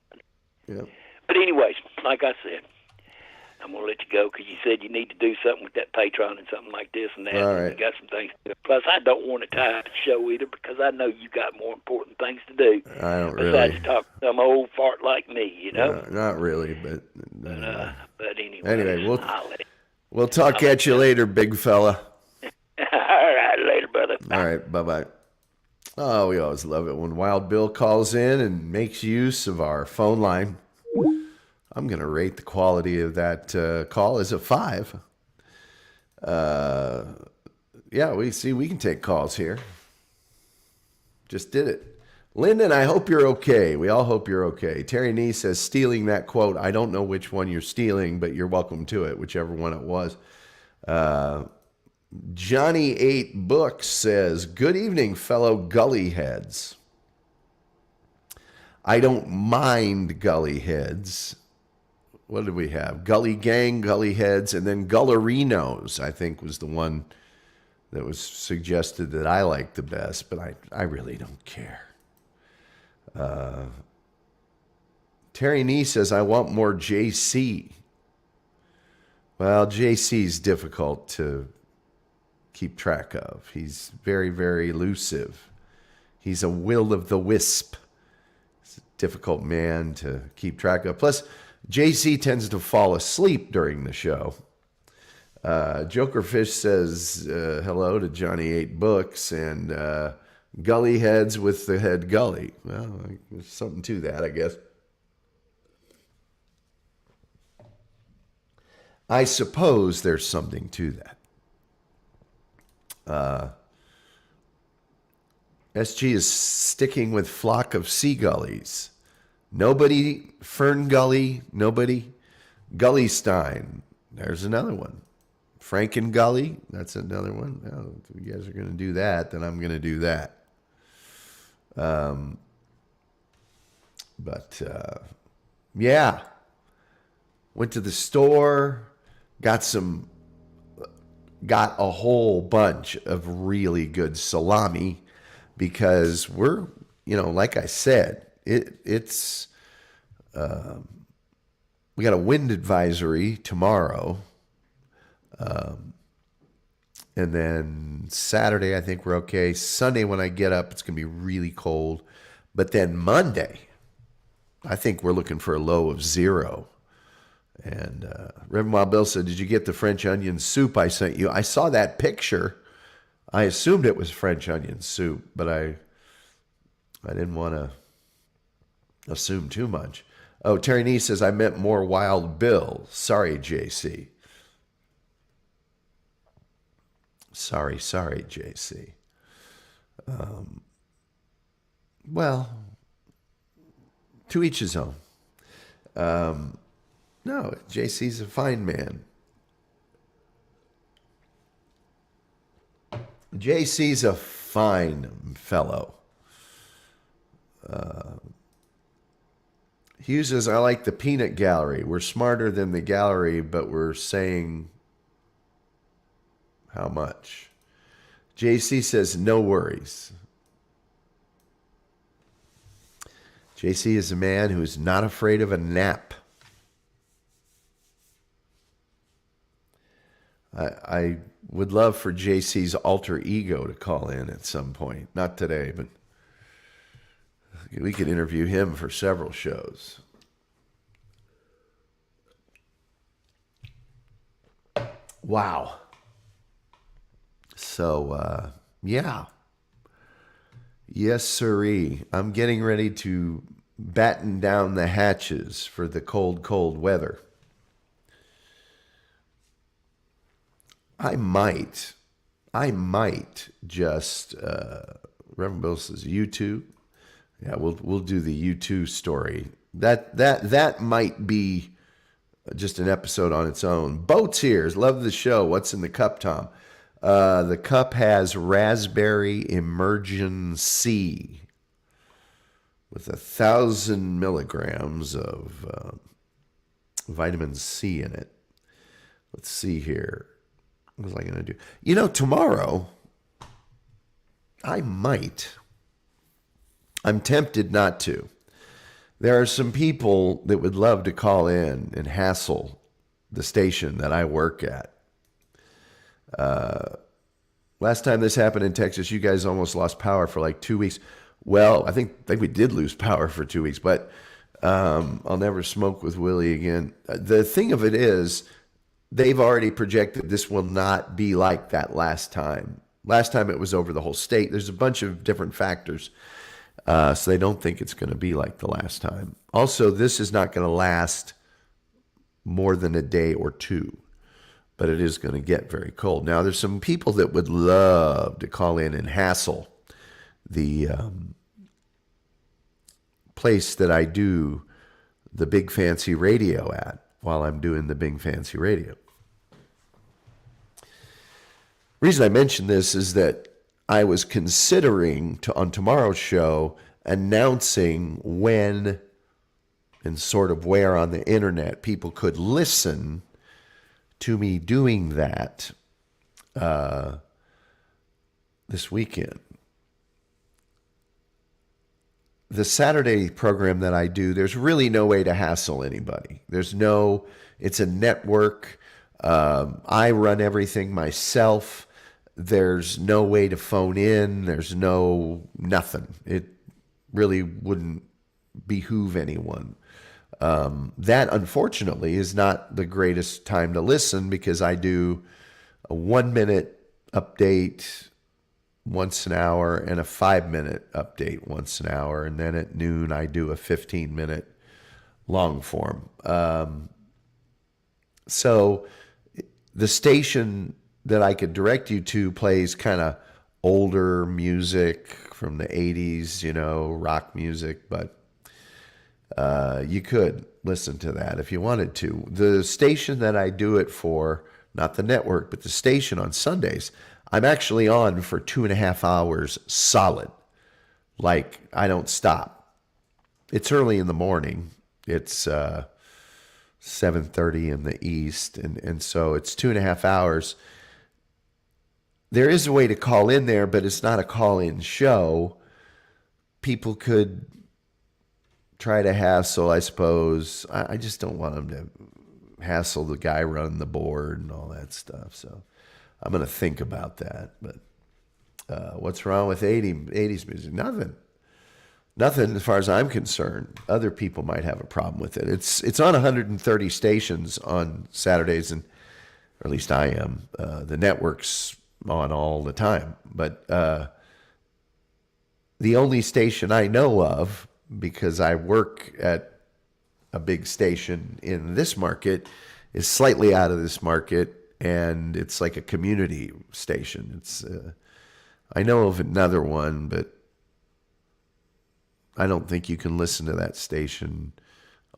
But anyways, like I said, I'm going to let you go because you said you need to do something with that Patreon and something like this and that. All and right. you got some things to do. Plus, I don't want to tie up the show either because I know you got more important things to do. I don't besides really. talk to some old fart like me, Not really, but anyway, we'll talk at you later, big fella. All right, later, brother. Bye. All right, bye-bye. Oh, we always love it when Wild Bill calls in and makes use of our phone line. I'm going to rate the quality of that call as a 5. We can take calls here. Just did it. Lyndon, I hope you're okay. We all hope you're okay. Terry Nee says, stealing that quote. I don't know which one you're stealing, but you're welcome to it, whichever one it was. Johnny 8 Books says, good evening, fellow gully heads. I don't mind gully heads. What did we have? Gully Gang, Gully Heads, and then Gullerinos, I think, was the one that was suggested that I liked the best, but I really don't care. Terry Nee says, I want more JC. Well, JC's difficult to keep track of. He's very, very elusive. He's a will-o'-the-wisp. He's a difficult man to keep track of. Plus, JC tends to fall asleep during the show. Jokerfish says hello to Johnny 8 Books and Gully Heads with the head gully. Well, there's something to that, I guess. I suppose there's something to that. SG is sticking with flock of sea gullies. Nobody, Fern Gully, nobody. Gullystein, there's another one. Franken Gully, that's another one. Oh, if you guys are going to do that, then I'm going to do that. Yeah. Went to the store, got a whole bunch of really good salami because we're, like I said, it's we got a wind advisory tomorrow. And then Saturday, I think we're okay. Sunday, when I get up, it's going to be really cold. But then Monday, I think we're looking for a low of 0. And Reverend Wild Bill said, did you get the French onion soup I sent you? I saw that picture. I assumed it was French onion soup, but I didn't want to assume too much. Oh, Terry Nee says, I meant more Wild Bill. Sorry, JC. Sorry, JC. Well, to each his own. No, JC's a fine man. JC's a fine fellow. Hughes says, I like the peanut gallery. We're smarter than the gallery, but we're saying how much. JC says, no worries. JC is a man who is not afraid of a nap. I would love for JC's alter ego to call in at some point. Not today, but we could interview him for several shows. Wow. So, yeah. Yes, sirree. I'm getting ready to batten down the hatches for the cold, cold weather. I might just, Reverend Bill says, U2. Yeah, we'll do the U2 story. That might be just an episode on its own. Boat's here. Love the show. What's in the cup, Tom? The cup has raspberry immersion C with 1,000 milligrams of vitamin C in it. Let's see here. What was I going to do? Tomorrow, I'm tempted not to. There are some people that would love to call in and hassle the station that I work at. Last time this happened in Texas, you guys almost lost power for like 2 weeks. Well, I think we did lose power for 2 weeks, but I'll never smoke with Willie again. The thing of it is, they've already projected this will not be like that last time. Last time it was over the whole state. There's a bunch of different factors. So they don't think it's going to be like the last time. Also, this is not going to last more than a day or two, but it is going to get very cold. Now, there's some people that would love to call in and hassle the place that I do the Big Fancy Radio at while I'm doing the Big Fancy Radio. Reason I mention this is that I was considering on tomorrow's show announcing when and sort of where on the internet people could listen to me doing that this weekend. The Saturday program that I do, there's really no way to hassle anybody. It's a network. I run everything myself. There's no way to phone in. There's nothing. It really wouldn't behoove anyone. That, unfortunately, is not the greatest time to listen because I do a 1-minute update once an hour and a 5-minute update once an hour. And then at noon, I do a 15-minute long form. So the station that I could direct you to plays kind of older music from the 80s, rock music, but you could listen to that if you wanted to. The station that I do it for, not the network, but the station on Sundays, I'm actually on for 2.5 hours solid. Like, I don't stop. It's early in the morning. It's 7:30 in the East, and so it's 2.5 hours. There is a way to call in there, but it's not a call-in show. People could try to hassle, I suppose. I just don't want them to hassle the guy running the board and all that stuff. So I'm going to think about that. But what's wrong with 80s music? Nothing. Nothing as far as I'm concerned. Other people might have a problem with it. It's on 130 stations on Saturdays, or at least I am. The network's on all the time. But the only station I know of, because I work at a big station in this market, is slightly out of this market, and it's like a community station. It's I know of another one, but I don't think you can listen to that station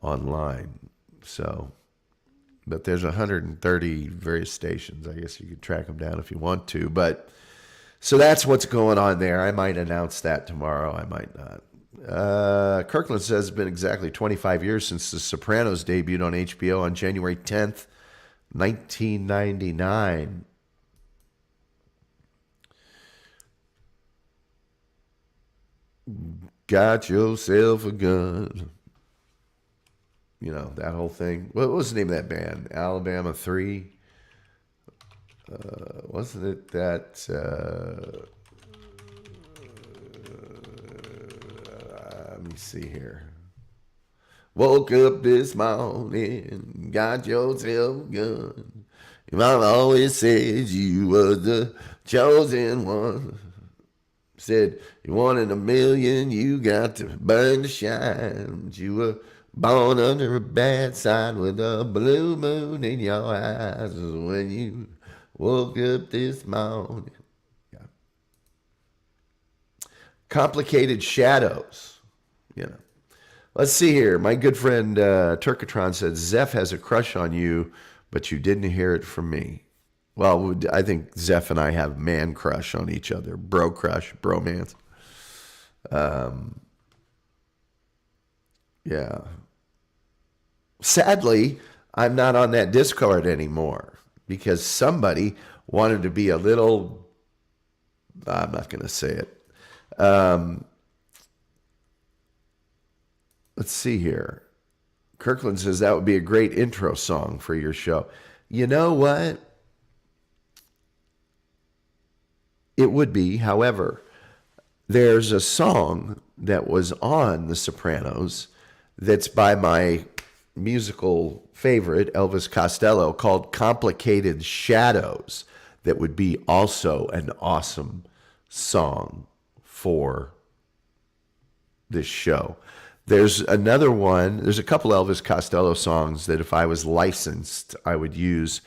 online. So, but there's 130 various stations. I guess you could track them down if you want to. But so that's what's going on there. I might announce that tomorrow. I might not. Kirkland says it's been exactly 25 years since The Sopranos debuted on HBO on January 10th, 1999. Got yourself a gun. That whole thing. What was the name of that band? Alabama 3? Wasn't it that... let me see here. Woke up this morning, got yourself a gun. Your mama always said you were the chosen one. Said you wanted 1,000,000, you got to burn to shine. But you were born under a bad sign with a blue moon in your eyes when you woke up this morning. Yeah. Complicated shadows. Let's see here. My good friend Turkatron said, Zeph has a crush on you, but you didn't hear it from me. Well, I think Zeph and I have man crush on each other. Bro crush, bromance. Yeah. Sadly, I'm not on that Discord anymore because somebody wanted to be a little, I'm not going to say it. Let's see here. Kirkland says that would be a great intro song for your show. You know what? It would be. However, there's a song that was on The Sopranos that's by my musical favorite, Elvis Costello, called Complicated Shadows, that would be also an awesome song for this show. There's another one. There's a couple Elvis Costello songs that if I was licensed, I would use.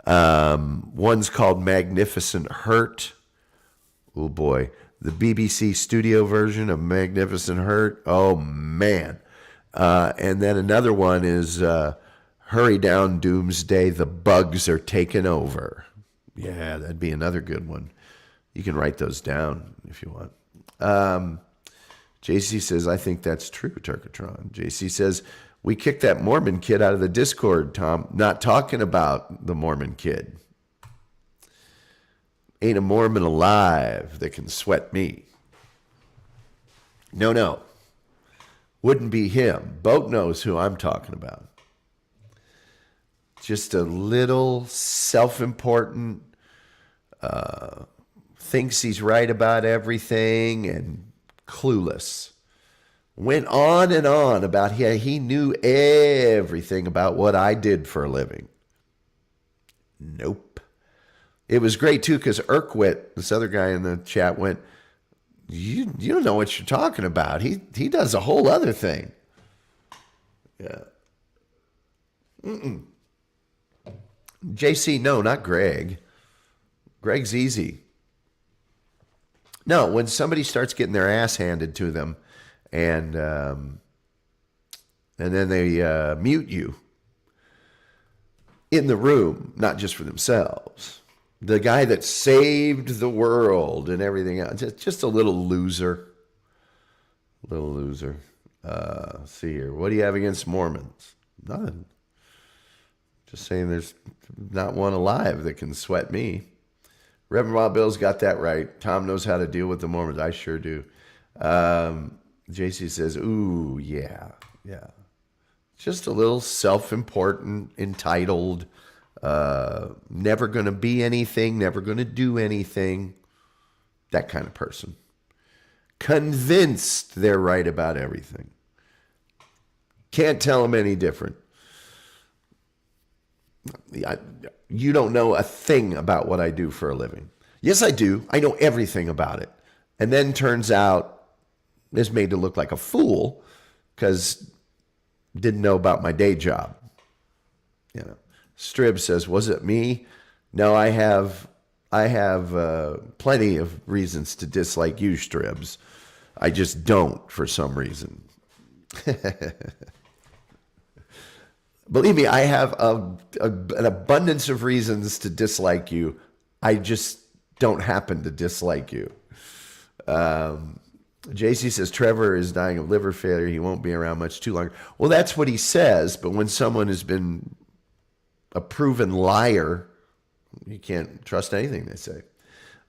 One's called Magnificent Hurt. Oh, boy. The BBC studio version of Magnificent Hurt. Oh, man. And then another one is Hurry Down Doomsday, The Bugs Are Taking Over. Yeah, that'd be another good one. You can write those down if you want. JC says, I think that's true, Turkatron. JC says, we kicked that Mormon kid out of the Discord, Tom. Not talking about the Mormon kid. Ain't a Mormon alive that can sweat me. No. Wouldn't be him. Boat knows who I'm talking about. Just a little self-important, thinks he's right about everything and clueless. Went on and on about he knew everything about what I did for a living. Nope. It was great too because Urquit, this other guy in the chat, went, you don't know what you're talking about. He does a whole other thing. Yeah. JC, no, not Greg. Greg's easy. No, when somebody starts getting their ass handed to them, and then they mute you in the room, not just for themselves. The guy that saved the world and everything else, just a little loser. Little loser. Let's see here. What do you have against Mormons? Nothing. Just saying there's not one alive that can sweat me. Reverend Wild Bill's got that right. Tom knows how to deal with the Mormons. I sure do. JC says, ooh, yeah. Just a little self-important, entitled, never going to be anything, never going to do anything. That kind of person. Convinced they're right about everything. Can't tell them any different. You don't know a thing about what I do for a living. Yes, I do. I know everything about it. And then turns out it's made to look like a fool because didn't know about my day job. Strib says, was it me? No, I have plenty of reasons to dislike you, Stribs. I just don't for some reason. Believe me, I have an abundance of reasons to dislike you. I just don't happen to dislike you. JC says Trevor is dying of liver failure. He won't be around much too long. Well, that's what he says. But when someone has been a proven liar, you can't trust anything they say.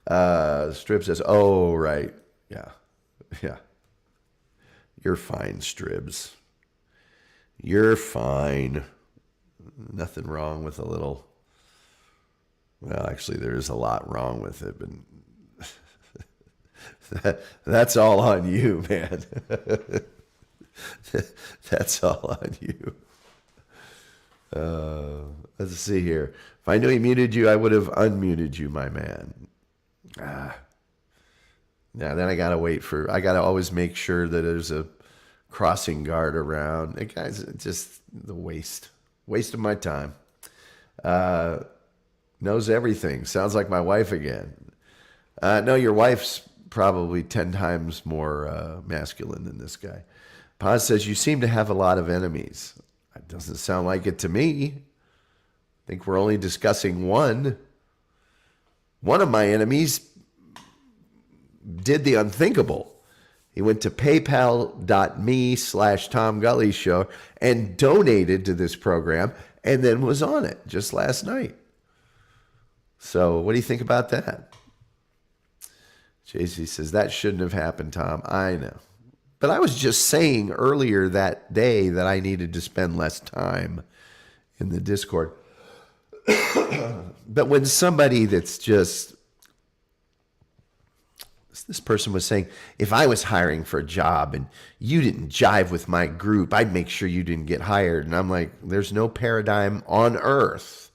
Strib says, oh, right. Yeah. You're fine, Stribs. You're fine. Nothing wrong with a little. Well, actually, there is a lot wrong with it, but that's all on you, man. That's all on you. Let's see here. If I knew he muted you, I would have unmuted you, my man. Now then I got to always make sure that there's a crossing guard around. It, guys, it's just the waste of my time. Knows everything. Sounds like my wife again. No, your wife's probably 10 times more masculine than this guy. Paz says, you seem to have a lot of enemies. That doesn't sound like it to me. I think we're only discussing one. One of my enemies did the unthinkable. He went to paypal.me/Tom Gully Show and donated to this program and then was on it just last night. So what do you think about that? JC says, that shouldn't have happened, Tom. I know. But I was just saying earlier that day that I needed to spend less time in the Discord. But when somebody that's just... This person was saying, if I was hiring for a job and you didn't jive with my group, I'd make sure you didn't get hired. And I'm like, there's no paradigm on earth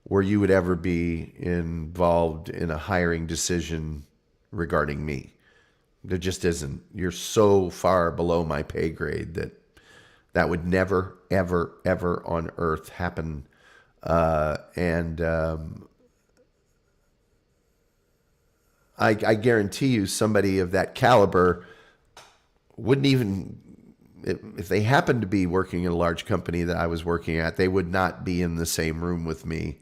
where you would ever be involved in a hiring decision regarding me. There just isn't. You're so far below my pay grade that would never, ever, ever on earth happen. I guarantee you somebody of that caliber wouldn't even, if they happened to be working in a large company that I was working at, they would not be in the same room with me.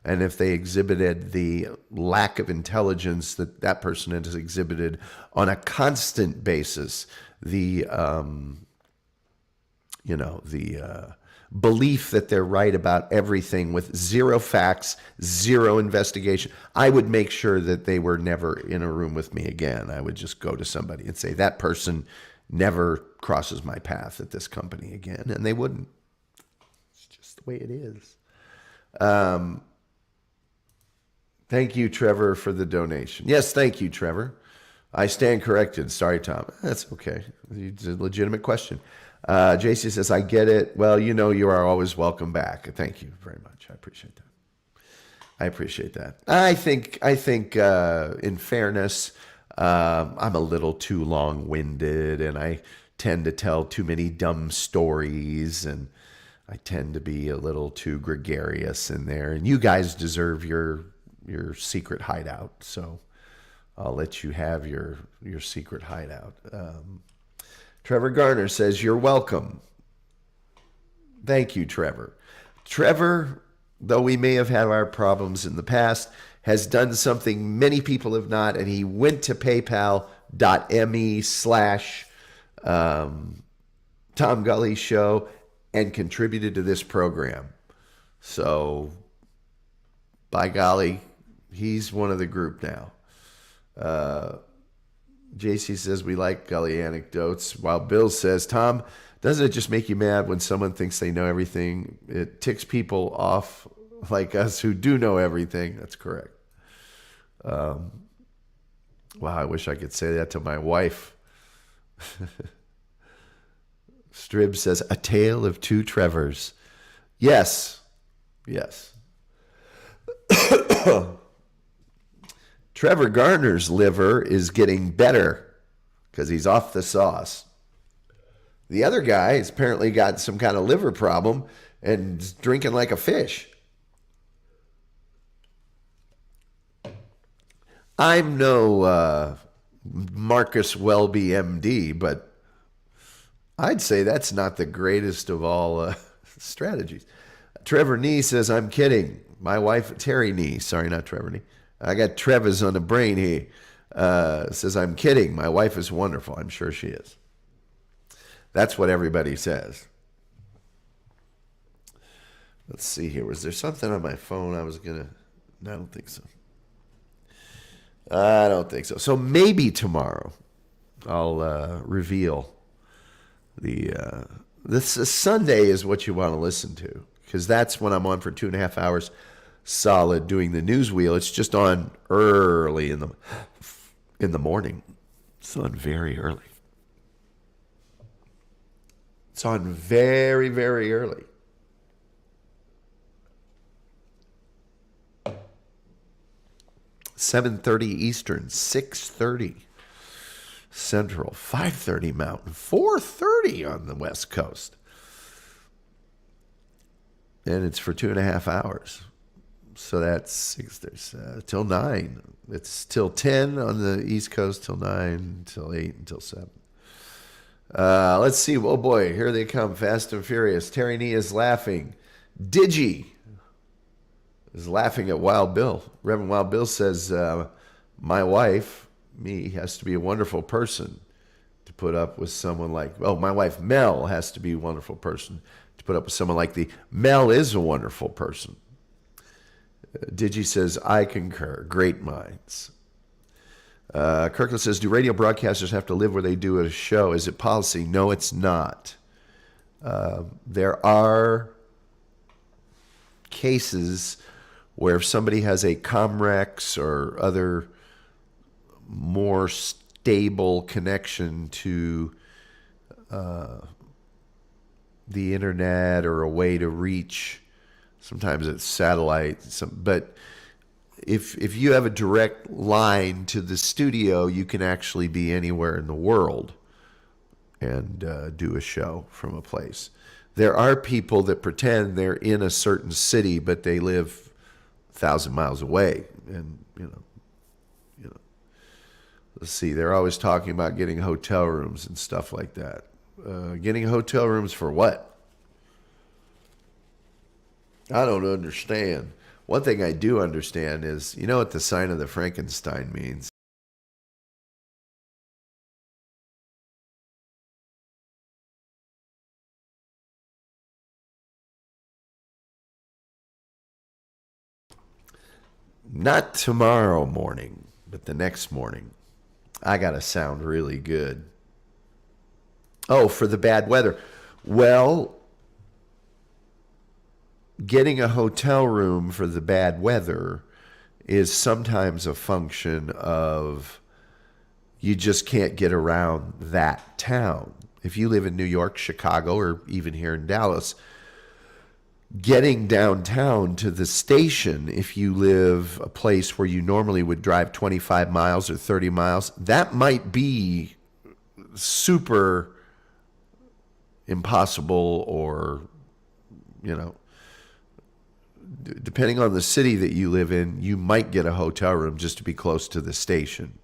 And if they exhibited the lack of intelligence that person has exhibited on a constant basis, the belief that they're right about everything with zero facts, zero investigation, I would make sure that they were never in a room with me again. I would just go to somebody and say, that person never crosses my path at this company again. And they wouldn't. It's just the way it is. Thank you, Trevor, for the donation. Yes, thank you, Trevor. I stand corrected. Sorry, Tom. That's okay. It's a legitimate question. JC says, I get it. Well, you are always welcome back. Thank you very much. I appreciate that. I think in fairness, I'm a little too long-winded and I tend to tell too many dumb stories and I tend to be a little too gregarious in there. And you guys deserve your secret hideout. So I'll let you have your secret hideout. Trevor Garner says, "You're welcome." Thank you, Trevor. Trevor, though we may have had our problems in the past, has done something many people have not, and he went to paypal.me/Tom Gully Show and contributed to this program. So, by golly, he's one of the group now. JC says, we like Gully anecdotes, while Bill says, Tom, doesn't it just make you mad when someone thinks they know everything? It ticks people off like us who do know everything. That's correct. Wow, I wish I could say that to my wife. Strib says, a tale of two Trevors. Yes. Trevor Garner's liver is getting better because he's off the sauce. The other guy has apparently got some kind of liver problem and is drinking like a fish. I'm no Marcus Welby, MD, but I'd say that's not the greatest of all strategies. Trevor Nee says, I'm kidding. My wife, Terry Nee, sorry, not Trevor Nee. I got Trevor's on the brain here. Says, I'm kidding. My wife is wonderful. I'm sure she is. That's what everybody says. Let's see here. Was there something on my phone I was going to... No, I don't think so. I don't think so. So maybe tomorrow I'll reveal this Sunday is what you want to listen to, because that's when I'm on for 2.5 hours solid doing the news wheel. It's just on early in the morning. It's on very early. It's on very, very early. $7:30 Eastern, 6:30 Central, 5:30 Mountain, 4:30 on the West Coast. And it's for 2.5 hours. So that's 6 till 9. It's till 10 on the East Coast, till 9, till 8, until 7. Let's see. Oh boy, here they come, fast and furious. Terry Nee is laughing. Digi is laughing at Wild Bill. Reverend Wild Bill says, my wife, me, has to be a wonderful person to put up with someone like, my wife Mel has to be a wonderful person to put up with someone like the, Mel is a wonderful person. Digi says, I concur. Great minds. Kirkland says, do radio broadcasters have to live where they do a show? Is it policy? No, it's not. There are cases where if somebody has a Comrex or other more stable connection to the internet or a way to reach, sometimes it's satellite, but if you have a direct line to the studio, you can actually be anywhere in the world and do a show from a place. There are people that pretend they're in a certain city, but they live 1,000 miles away. And, let's see, they're always talking about getting hotel rooms and stuff like that. Getting hotel rooms for what? I don't understand. One thing I do understand is, you know what the sign of the Frankenstein means? Not tomorrow morning, but the next morning. I got to sound really good. Oh, for the bad weather. Well, getting a hotel room for the bad weather is sometimes a function of you just can't get around that town. If you live in New York, Chicago, or even here in Dallas, getting downtown to the station, if you live a place where you normally would drive 25 miles or 30 miles, that might be super impossible, or, depending on the city that you live in, you might get a hotel room just to be close to the station.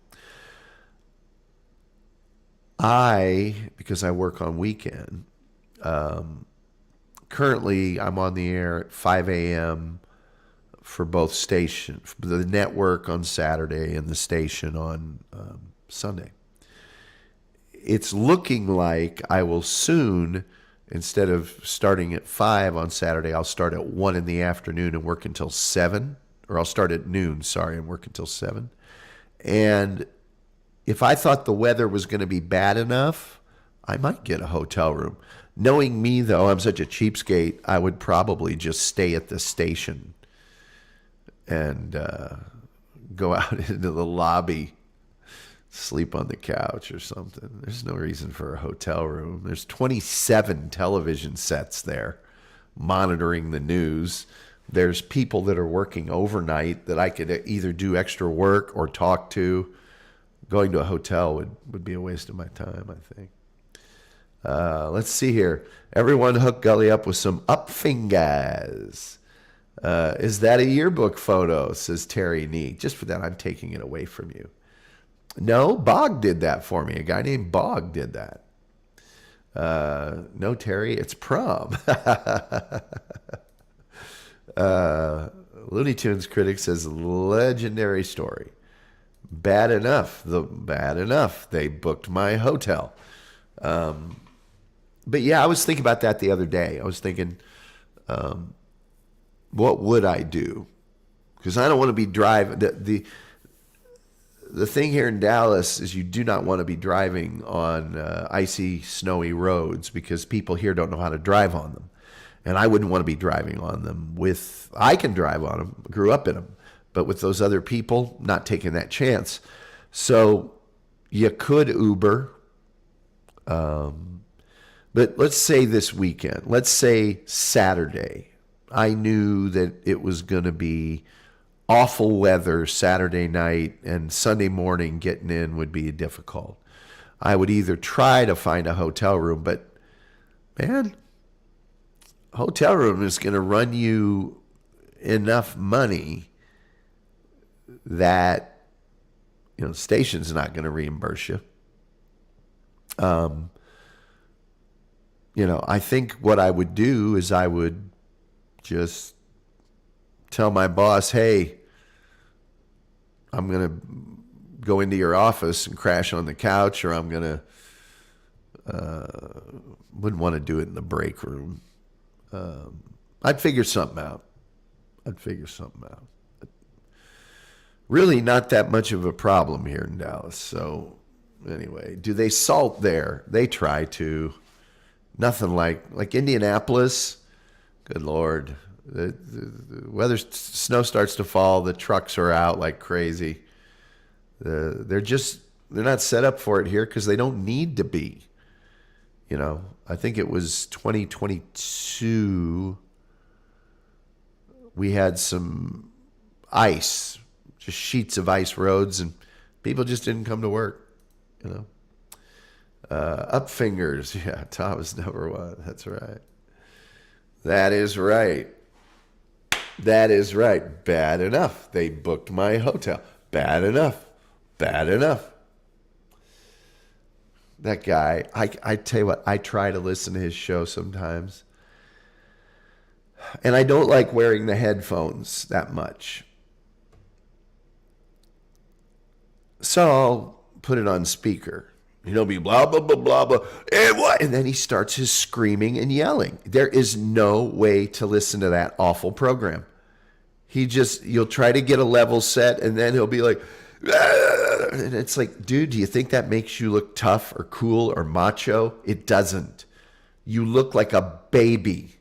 Because I work on weekend, currently I'm on the air at 5 a.m. for both stations, the network on Saturday and the station on Sunday. It's looking like I will soon, instead of starting at 5 on Saturday, I'll start at 1 in the afternoon and work until 7. Or I'll start at noon, and work until 7. And if I thought the weather was going to be bad enough, I might get a hotel room. Knowing me, though, I'm such a cheapskate, I would probably just stay at the station and go out into the lobby, sleep on the couch or something. There's no reason for a hotel room. There's 27 television sets there monitoring the news. There's people that are working overnight that I could either do extra work or talk to. Going to a hotel would be a waste of my time, I think. Let's see here. Everyone hook Gully up with some up fingers. Is that a yearbook photo, says Terry Nee. Just for that, I'm taking it away from you. No, Bog did that for me. A guy named Bog did that. No, Terry, it's prom. Looney Tunes critic says, legendary story. Bad enough. They booked my hotel. But yeah, I was thinking about that the other day. I was thinking, what would I do? Because I don't want to be driving. The thing here in Dallas is you do not want to be driving on icy, snowy roads because people here don't know how to drive on them. And I wouldn't want to be driving on them I can drive on them, grew up in them, but with those other people, not taking that chance. So you could Uber. But let's say this weekend, let's say Saturday, I knew that it was going to be awful weather Saturday night and Sunday morning getting in would be difficult. I would either try to find a hotel room, but man, hotel room is going to run you enough money that, the station's not going to reimburse you. I think what I would do is I would just tell my boss, hey, I'm going to go into your office and crash on the couch, or I'm going to, wouldn't want to do it in the break room. I'd figure something out. Really not that much of a problem here in Dallas. So anyway, do they salt there? They try to. Nothing like Indianapolis. Good Lord. The weather, snow starts to fall. The trucks are out like crazy. They're not set up for it here because they don't need to be. I think it was 2022. We had some ice, just sheets of ice roads, and people just didn't come to work. Up fingers. Yeah, Tom is number one. That's right. That is right. Bad enough. They booked my hotel. Bad enough. That guy, I tell you what, I try to listen to his show sometimes. And I don't like wearing the headphones that much. So I'll put it on speaker. Be blah, blah, blah, blah, blah. And what? And then he starts his screaming and yelling. There is no way to listen to that awful program. You'll try to get a level set, and then he'll be like, and it's like, dude, do you think that makes you look tough or cool or macho? It doesn't. You look like a baby.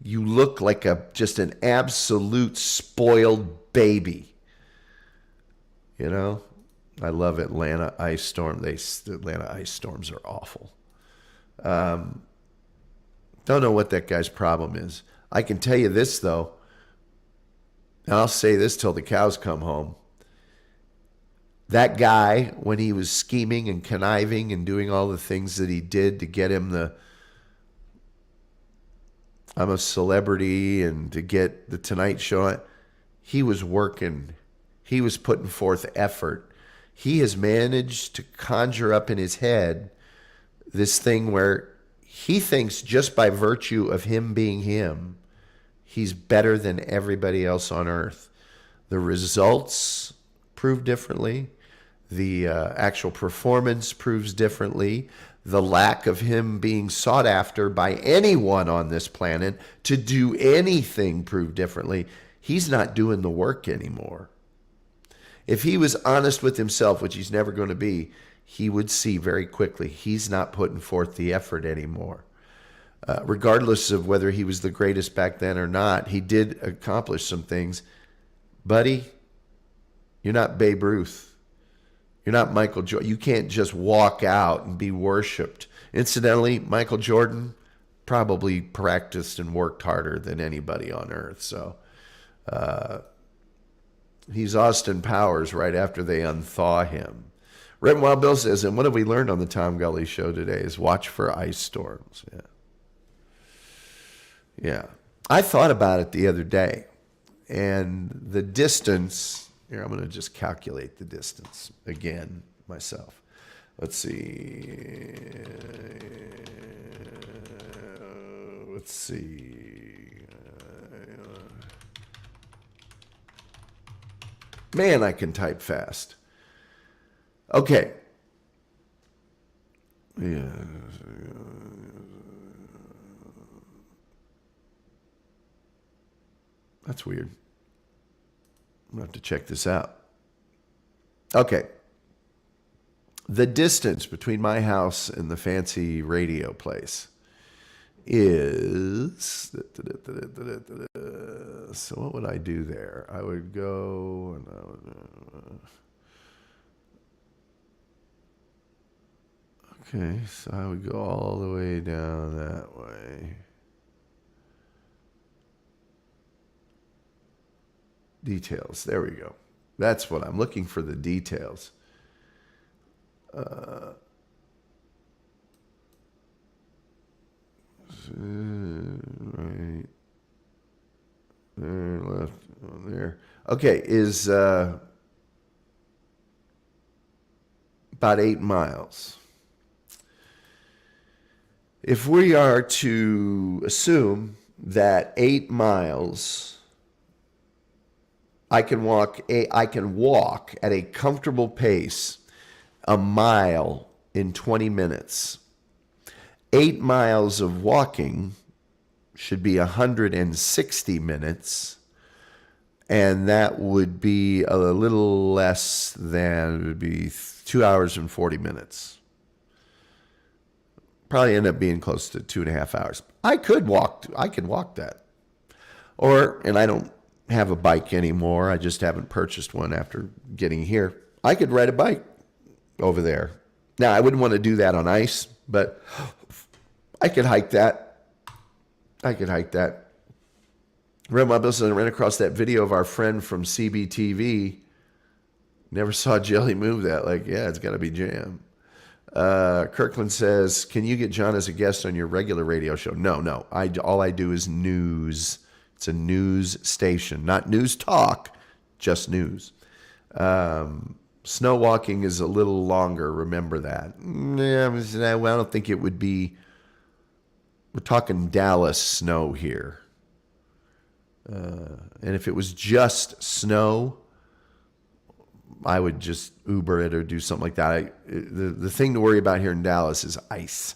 You look like just an absolute spoiled baby. I love Atlanta ice storm. The Atlanta ice storms are awful. Don't know what that guy's problem is. I can tell you this, though, and I'll say this till the cows come home. That guy, when he was scheming and conniving and doing all the things that he did to get him I'm a celebrity and to get the Tonight Show, he was working. He was putting forth effort. He has managed to conjure up in his head this thing where he thinks just by virtue of him being him, he's better than everybody else on earth. The results prove differently. The actual performance proves differently. The lack of him being sought after by anyone on this planet to do anything proved differently. He's not doing the work anymore. If he was honest with himself, which he's never going to be, he would see very quickly he's not putting forth the effort anymore. Regardless of whether he was the greatest back then or not, he did accomplish some things. Buddy, you're not Babe Ruth. You're not Michael Jordan. You can't just walk out and be worshipped. Incidentally, Michael Jordan probably practiced and worked harder than anybody on earth. So he's Austin Powers right after they unthaw him. Red Wild Bill says, and what have we learned on the Tom Gully show today is watch for ice storms. Yeah. I thought about it the other day, and the distance, here I'm going to just calculate the distance again myself. Let's see. Man, I can type fast. Okay. Yeah. That's weird. I'm going to have to check this out. Okay. The distance between my house and the fancy radio place is... So what would I do there? I would go... Okay, so I would go all the way down that way. Details. There we go. That's what I'm looking for, the details. Right. There, left, there. Okay, is about 8 miles. If we are to assume that 8 miles, I can walk at a comfortable pace a mile in 20 minutes. 8 miles of walking should be 160 minutes, and that would be a little less than, it would be 2 hours and 40 minutes. Probably end up being close to 2.5 hours. I could walk that. And I don't have a bike anymore. I just haven't purchased one after getting here. I could ride a bike over there. Now, I wouldn't want to do that on ice, but I could hike that. Red Wild Bill said, I ran across that video of our friend from CBTV. Never saw Jelly move that. Like, yeah, it's got to be jam. Kirkland says, can you get John as a guest on your regular radio show? No. All I do is news. It's a news station, not news talk, just news. Snow walking is a little longer. Remember that. Yeah, well, I don't think it would be. We're talking Dallas snow here. And if it was just snow, I would just Uber it or do something like that. The thing to worry about here in Dallas is ice.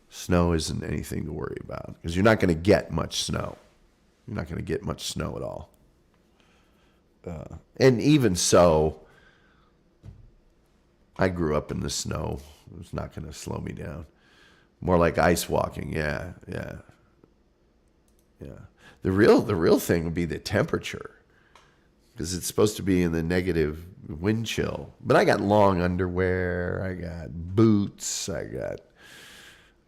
Snow isn't anything to worry about because you're not going to get much snow. You're not going to get much snow at all. And even so, I grew up in the snow. It's not going to slow me down. More like ice walking. Yeah. The real thing would be the temperature, because it's supposed to be in the negative wind chill. But I got long underwear. I got boots. I got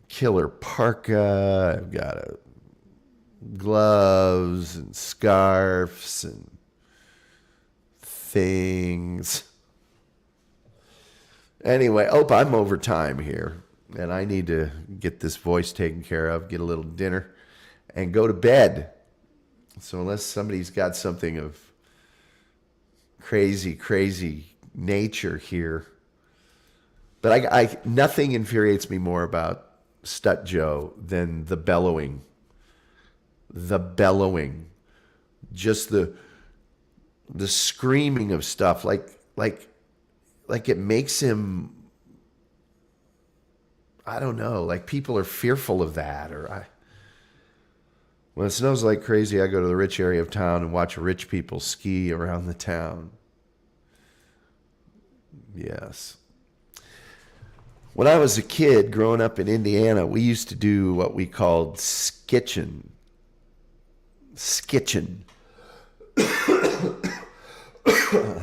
killer parka. I've got gloves and scarves and things. Anyway, I'm over time here, and I need to get this voice taken care of, get a little dinner, and go to bed. So unless somebody's got something of crazy nature here. But I nothing infuriates me more about Stut Joe than the bellowing. The bellowing. Just the screaming of stuff. Like it makes him, I don't know, like people are fearful of that. When it snows like crazy, I go to the rich area of town and watch rich people ski around the town. Yes. When I was a kid growing up in Indiana, we used to do what we called skitching. Skitching.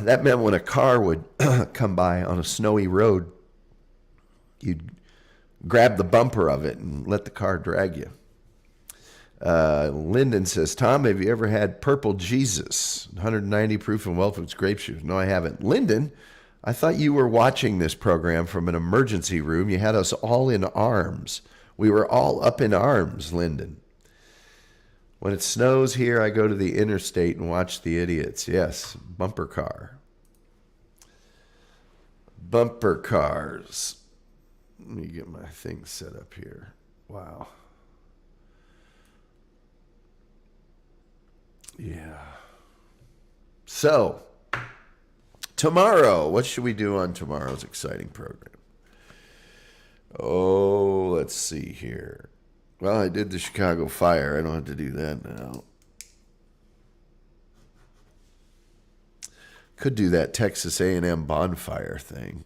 That meant when a car would come by on a snowy road, you'd grab the bumper of it and let the car drag you. Lyndon says, Tom, have you ever had Purple Jesus? 190 proof and well-fixed grape juice. No, I haven't. Lyndon, I thought you were watching this program from an emergency room. You had us all in arms. We were all up in arms, Lyndon. When it snows here, I go to the interstate and watch the idiots. Yes, bumper car. Bumper cars. Let me get my thing set up here. Wow. Yeah. So, tomorrow, what should we do on tomorrow's exciting program? Oh, let's see here. Well, I did the Chicago Fire. I don't have to do that now. Could do that Texas A&M bonfire thing.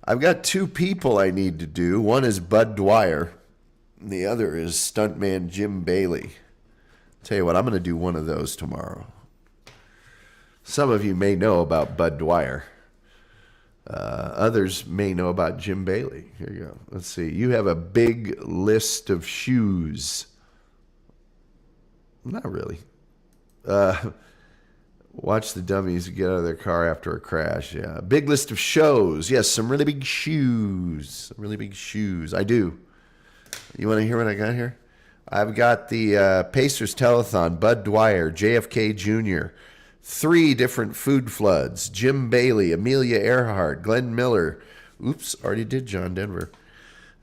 I've got two people I need to do. One is Bud Dwyer, and the other is stuntman Jim Bailey. Tell you what, I'm going to do one of those tomorrow. Some of you may know about Bud Dwyer. Others may know about Jim Bailey. Here you go. Let's see. You have a big list of shoes. Not really. Watch the dummies get out of their car after a crash. Yeah. Big list of shows. Yes, some really big shoes. Some really big shoes. I do. You want to hear what I got here? I've got the Pacers Telethon, Bud Dwyer, JFK Jr., 3 different food floods, Jim Bailey, Amelia Earhart, Glenn Miller. Oops, already did John Denver.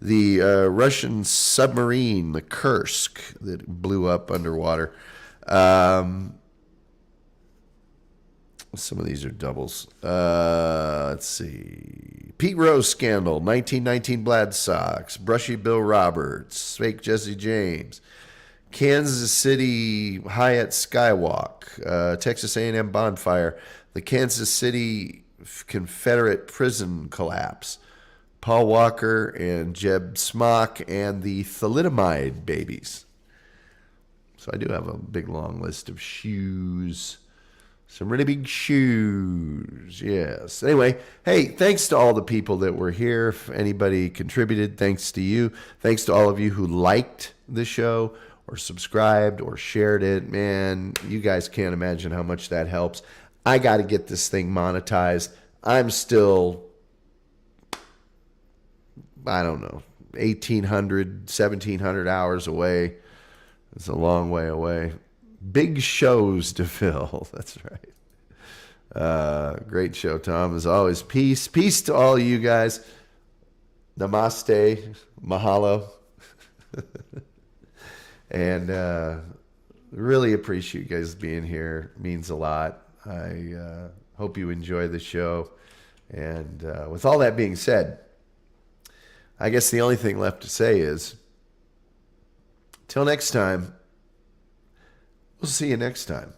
The Russian submarine, the Kursk, that blew up underwater. Some of these are doubles. Let's see. Pete Rose scandal, 1919 Blad Sox, Brushy Bill Roberts, fake Jesse James, Kansas City Hyatt Skywalk, Texas A&M bonfire, the Kansas City Confederate prison collapse, Paul Walker and Jeb Smock, and the thalidomide babies. So I do have a big long list of shoes. Some really big shoes, yes. Anyway, hey, thanks to all the people that were here. If anybody contributed, thanks to you. Thanks to all of you who liked the show or subscribed or shared it. Man, you guys can't imagine how much that helps. I got to get this thing monetized. I'm still, I don't know, 1,800, 1,700 hours away. It's a long way away. Big shows to fill. That's right. Great show, Tom. As always, peace. Peace to all you guys. Namaste. Mahalo. And really appreciate you guys being here. It means a lot. I hope you enjoy the show. And with all that being said, I guess the only thing left to say is, till next time, we'll see you next time.